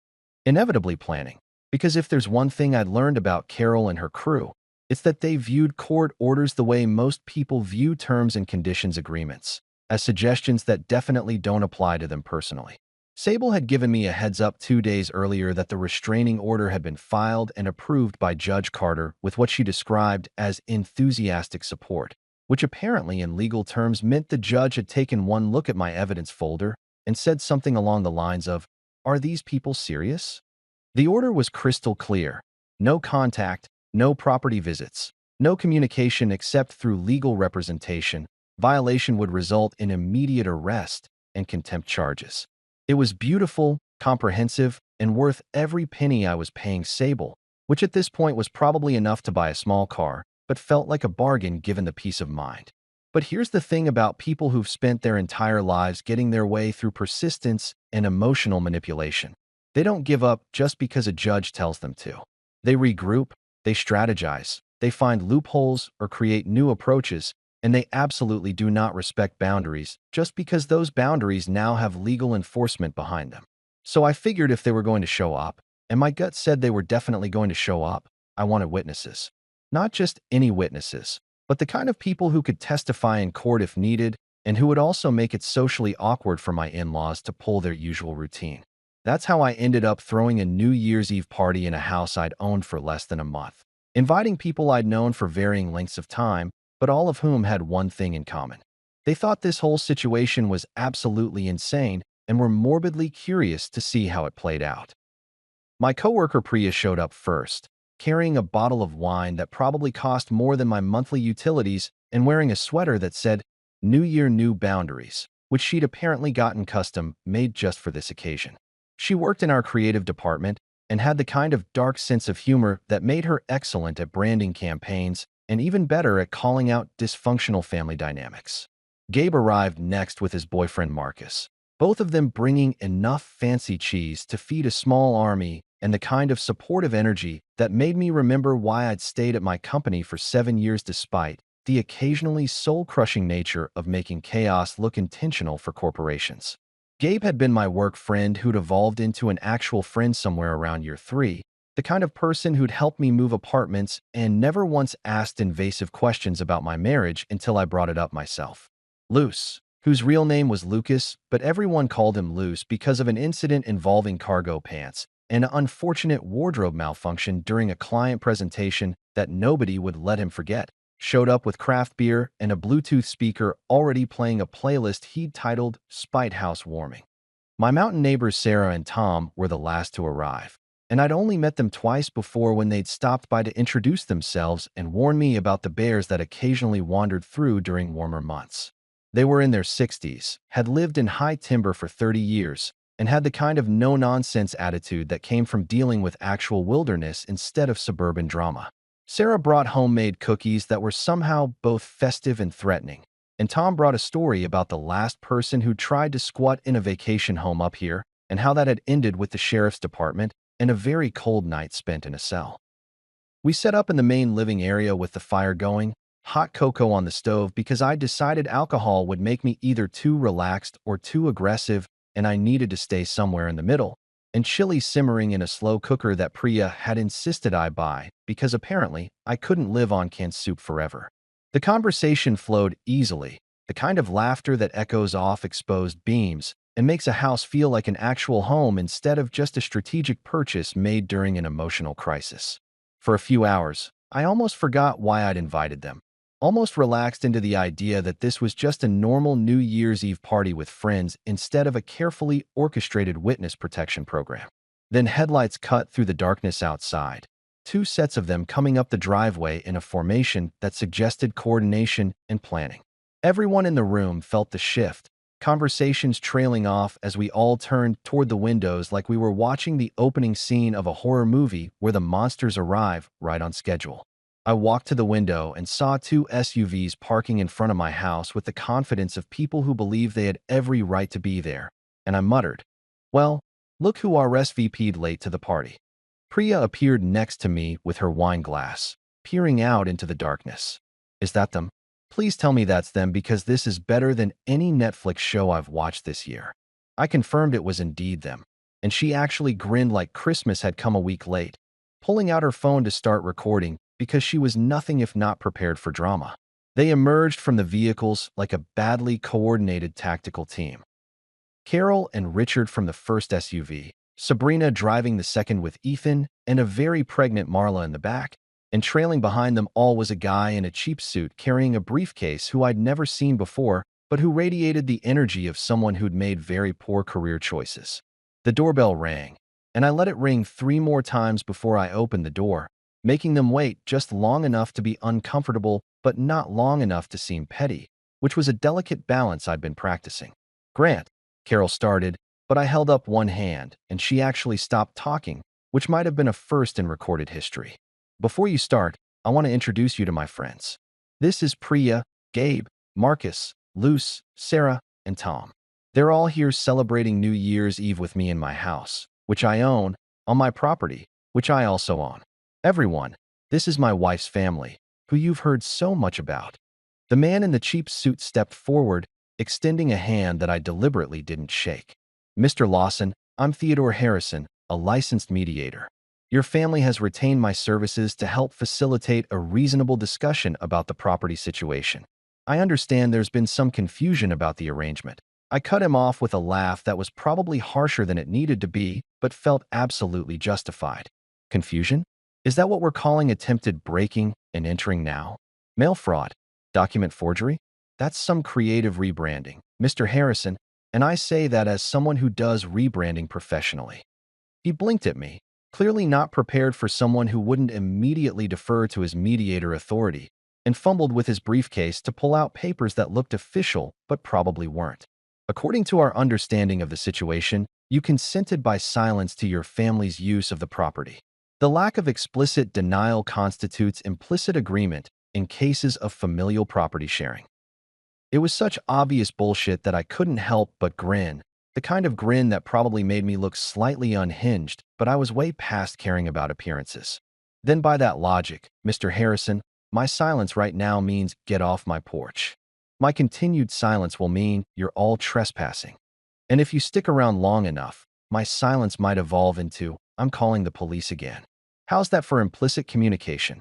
Inevitably planning, because if there's one thing I'd learned about Carol and her crew, it's that they viewed court orders the way most people view terms and conditions agreements, as suggestions that definitely don't apply to them personally. Sable had given me a heads up 2 days earlier that the restraining order had been filed and approved by Judge Carter with what she described as enthusiastic support, which apparently in legal terms meant the judge had taken one look at my evidence folder and said something along the lines of, "Are these people serious?" The order was crystal clear. No contact, no property visits, no communication except through legal representation. Violation would result in immediate arrest and contempt charges. It was beautiful, comprehensive, and worth every penny I was paying Sable, which at this point was probably enough to buy a small car, but felt like a bargain given the peace of mind. But here's the thing about people who've spent their entire lives getting their way through persistence and emotional manipulation. They don't give up just because a judge tells them to. They regroup, They strategize, they find loopholes or create new approaches, and they absolutely do not respect boundaries just because those boundaries now have legal enforcement behind them. So I figured if they were going to show up, and my gut said they were definitely going to show up, I wanted witnesses. Not just any witnesses, but the kind of people who could testify in court if needed, and who would also make it socially awkward for my in-laws to pull their usual routine. That's how I ended up throwing a New Year's Eve party in a house I'd owned for less than a month, inviting people I'd known for varying lengths of time, but all of whom had one thing in common. They thought this whole situation was absolutely insane and were morbidly curious to see how it played out. My coworker Priya showed up first, carrying a bottle of wine that probably cost more than my monthly utilities and wearing a sweater that said, "New Year, New Boundaries," which she'd apparently gotten custom made just for this occasion. She worked in our creative department and had the kind of dark sense of humor that made her excellent at branding campaigns and even better at calling out dysfunctional family dynamics. Gabe arrived next with his boyfriend Marcus, both of them bringing enough fancy cheese to feed a small army and the kind of supportive energy that made me remember why I'd stayed at my company for 7 years despite the occasionally soul-crushing nature of making chaos look intentional for corporations. Gabe had been my work friend who'd evolved into an actual friend somewhere around year 3, the kind of person who'd helped me move apartments and never once asked invasive questions about my marriage until I brought it up myself. Luce, whose real name was Lucas, but everyone called him Luce because of an incident involving cargo pants and an unfortunate wardrobe malfunction during a client presentation that nobody would let him forget, showed up with craft beer and a Bluetooth speaker already playing a playlist he'd titled Spite House Warming. My mountain neighbors Sarah and Tom were the last to arrive, and I'd only met them twice before when they'd stopped by to introduce themselves and warn me about the bears that occasionally wandered through during warmer months. They were in their 60s, had lived in high timber for 30 years, and had the kind of no-nonsense attitude that came from dealing with actual wilderness instead of suburban drama. Sarah brought homemade cookies that were somehow both festive and threatening, and Tom brought a story about the last person who tried to squat in a vacation home up here and how that had ended with the sheriff's department and a very cold night spent in a cell. We set up in the main living area with the fire going, hot cocoa on the stove because I decided alcohol would make me either too relaxed or too aggressive and I needed to stay somewhere in the middle, and chili simmering in a slow cooker that Priya had insisted I buy because apparently I couldn't live on canned soup forever. The conversation flowed easily, the kind of laughter that echoes off exposed beams and makes a house feel like an actual home instead of just a strategic purchase made during an emotional crisis. For a few hours, I almost forgot why I'd invited them, almost relaxed into the idea that this was just a normal New Year's Eve party with friends instead of a carefully orchestrated witness protection program. Then headlights cut through the darkness outside, 2 sets of them coming up the driveway in a formation that suggested coordination and planning. Everyone in the room felt the shift, conversations trailing off as we all turned toward the windows like we were watching the opening scene of a horror movie where the monsters arrive right on schedule. I walked to the window and saw 2 SUVs parking in front of my house with the confidence of people who believe they had every right to be there, and I muttered, "Well, look who RSVP'd late to the party." Priya appeared next to me with her wine glass, peering out into the darkness. "Is that them? Please tell me that's them because this is better than any Netflix show I've watched this year." I confirmed it was indeed them, and she actually grinned like Christmas had come a week late, pulling out her phone to start recording because she was nothing if not prepared for drama. They emerged from the vehicles like a badly coordinated tactical team. Carol and Richard from the first SUV, Sabrina driving the second with Ethan, and a very pregnant Marla in the back, and trailing behind them all was a guy in a cheap suit carrying a briefcase who I'd never seen before, but who radiated the energy of someone who'd made very poor career choices. The doorbell rang, and I let it ring 3 more times before I opened the door, making them wait just long enough to be uncomfortable but not long enough to seem petty, which was a delicate balance I'd been practicing. "Grant," Carol started, but I held up one hand, and she actually stopped talking, which might have been a first in recorded history. "Before you start, I want to introduce you to my friends. This is Priya, Gabe, Marcus, Luce, Sarah, and Tom. They're all here celebrating New Year's Eve with me in my house, which I own, on my property, which I also own. Everyone, This is my wife's family, who you've heard so much about." The man in the cheap suit stepped forward, extending a hand that I deliberately didn't shake. "Mr. Lawson, I'm Theodore Harrison, a licensed mediator. Your family has retained my services to help facilitate a reasonable discussion about the property situation. I understand there's been some confusion about the arrangement." I cut him off with a laugh that was probably harsher than it needed to be, but felt absolutely justified. Confusion? Is that what we're calling attempted breaking and entering now? Mail fraud? Document forgery? That's some creative rebranding, Mr. Harrison, and I say that as someone who does rebranding professionally. He blinked at me, clearly not prepared for someone who wouldn't immediately defer to his mediator authority, and fumbled with his briefcase to pull out papers that looked official but probably weren't. "According to our understanding of the situation, you consented by silence to your family's use of the property. The lack of explicit denial constitutes implicit agreement in cases of familial property sharing." It was such obvious bullshit that I couldn't help but grin, the kind of grin that probably made me look slightly unhinged, but I was way past caring about appearances. "Then by that logic, Mr. Harrison, my silence right now means get off my porch. My continued silence will mean you're all trespassing. And if you stick around long enough, my silence might evolve into, I'm calling the police again. How's that for implicit communication?"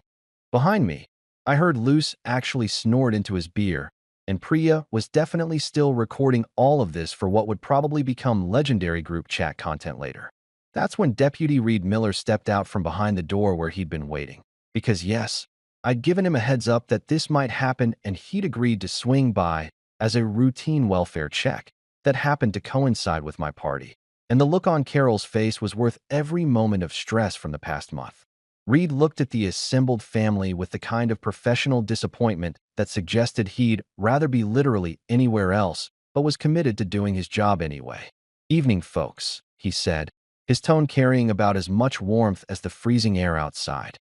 Behind me, I heard Luce actually snort into his beer, and Priya was definitely still recording all of this for what would probably become legendary group chat content later. That's when Deputy Reed Miller stepped out from behind the door where he'd been waiting. Because yes, I'd given him a heads up that this might happen, and he'd agreed to swing by as a routine welfare check that happened to coincide with my party. And the look on Carol's face was worth every moment of stress from the past month. Reed looked at the assembled family with the kind of professional disappointment that suggested he'd rather be literally anywhere else, but was committed to doing his job anyway. "Evening, folks," he said, his tone carrying about as much warmth as the freezing air outside.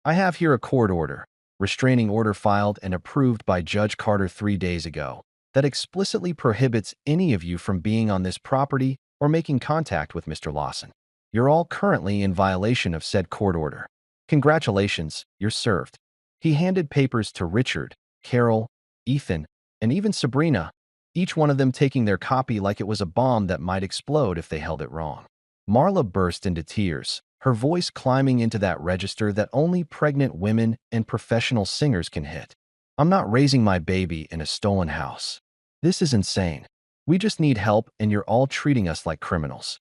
"I have here a court order, restraining order filed and approved by Judge Carter 3 days ago, that explicitly prohibits any of you from being on this property or making contact with Mr. Lawson. You're all currently in violation of said court order. Congratulations, you're served." He handed papers to Richard, Carol, Ethan, and even Sabrina, each one of them taking their copy like it was a bomb that might explode if they held it wrong. Marla burst into tears, her voice climbing into that register that only pregnant women and professional singers can hit. "I'm not raising my baby in a stolen house. This is insane. We just need help, and you're all treating us like criminals."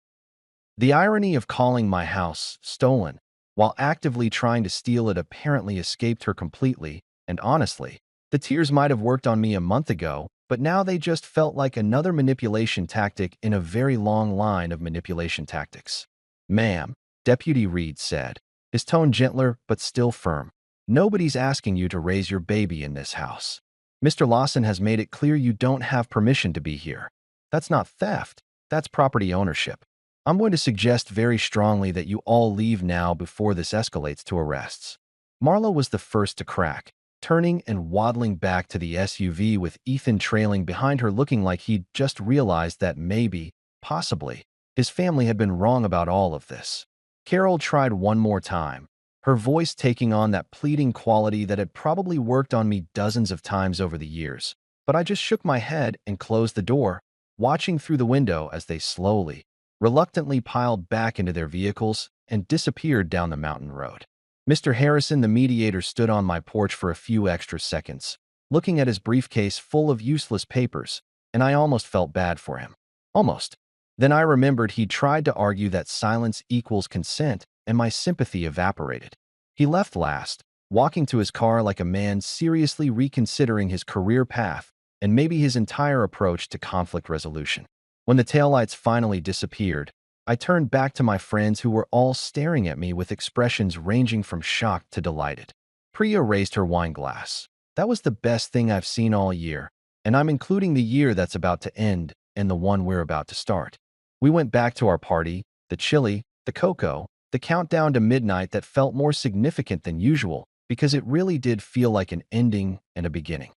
The irony of calling my house stolen while actively trying to steal it apparently escaped her completely, and honestly, the tears might have worked on me a month ago, but now they just felt like another manipulation tactic in a very long line of manipulation tactics. "Ma'am," Deputy Reed said, his tone gentler but still firm, "nobody's asking you to raise your baby in this house. Mr. Lawson has made it clear you don't have permission to be here. That's not theft, that's property ownership. I'm going to suggest very strongly that you all leave now before this escalates to arrests." Marla was the first to crack, turning and waddling back to the SUV with Ethan trailing behind her, looking like he'd just realized that maybe, possibly, his family had been wrong about all of this. Carol tried one more time, her voice taking on that pleading quality that had probably worked on me dozens of times over the years, but I just shook my head and closed the door, watching through the window as they slowly, reluctantly piled back into their vehicles and disappeared down the mountain road. Mr. Harrison, the mediator, stood on my porch for a few extra seconds, looking at his briefcase full of useless papers, and I almost felt bad for him. Almost. Then I remembered he'd tried to argue that silence equals consent, and my sympathy evaporated. He left last, walking to his car like a man seriously reconsidering his career path and maybe his entire approach to conflict resolution. When the taillights finally disappeared, I turned back to my friends who were all staring at me with expressions ranging from shocked to delighted. Priya raised her wine glass. "That was the best thing I've seen all year, and I'm including the year that's about to end and the one we're about to start." We went back to our party, the chili, the cocoa, the countdown to midnight that felt more significant than usual because it really did feel like an ending and a beginning.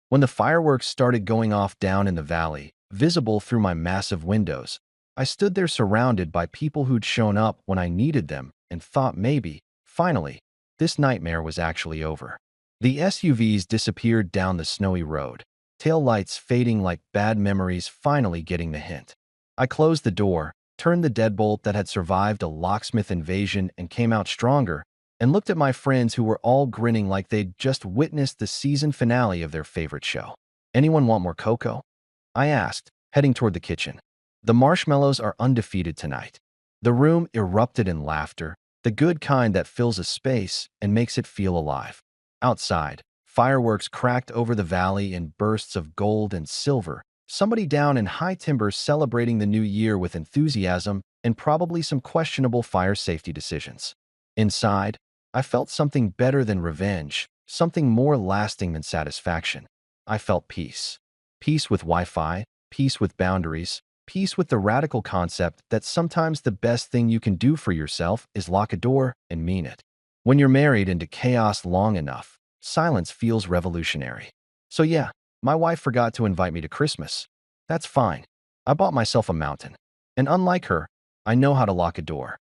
When the fireworks started going off down in the valley, visible through my massive windows, I stood there surrounded by people who'd shown up when I needed them and thought maybe, finally, this nightmare was actually over. The SUVs disappeared down the snowy road, tail lights fading like bad memories finally getting the hint. I closed the door, turned the deadbolt that had survived a locksmith invasion and came out stronger, and looked at my friends who were all grinning like they'd just witnessed the season finale of their favorite show. "Anyone want more cocoa?" I asked, heading toward the kitchen. The marshmallows are undefeated tonight. The room erupted in laughter, the good kind that fills a space and makes it feel alive. Outside, fireworks cracked over the valley in bursts of gold and silver, somebody down in high timber celebrating the new year with enthusiasm and probably some questionable fire safety decisions. Inside, I felt something better than revenge, something more lasting than satisfaction. I felt peace. Peace with Wi-Fi, peace with boundaries, peace with the radical concept that sometimes the best thing you can do for yourself is lock a door and mean it. When you're married into chaos long enough, silence feels revolutionary. So yeah, my wife forgot to invite me to Christmas. That's fine. I bought myself a mountain. And unlike her, I know how to lock a door.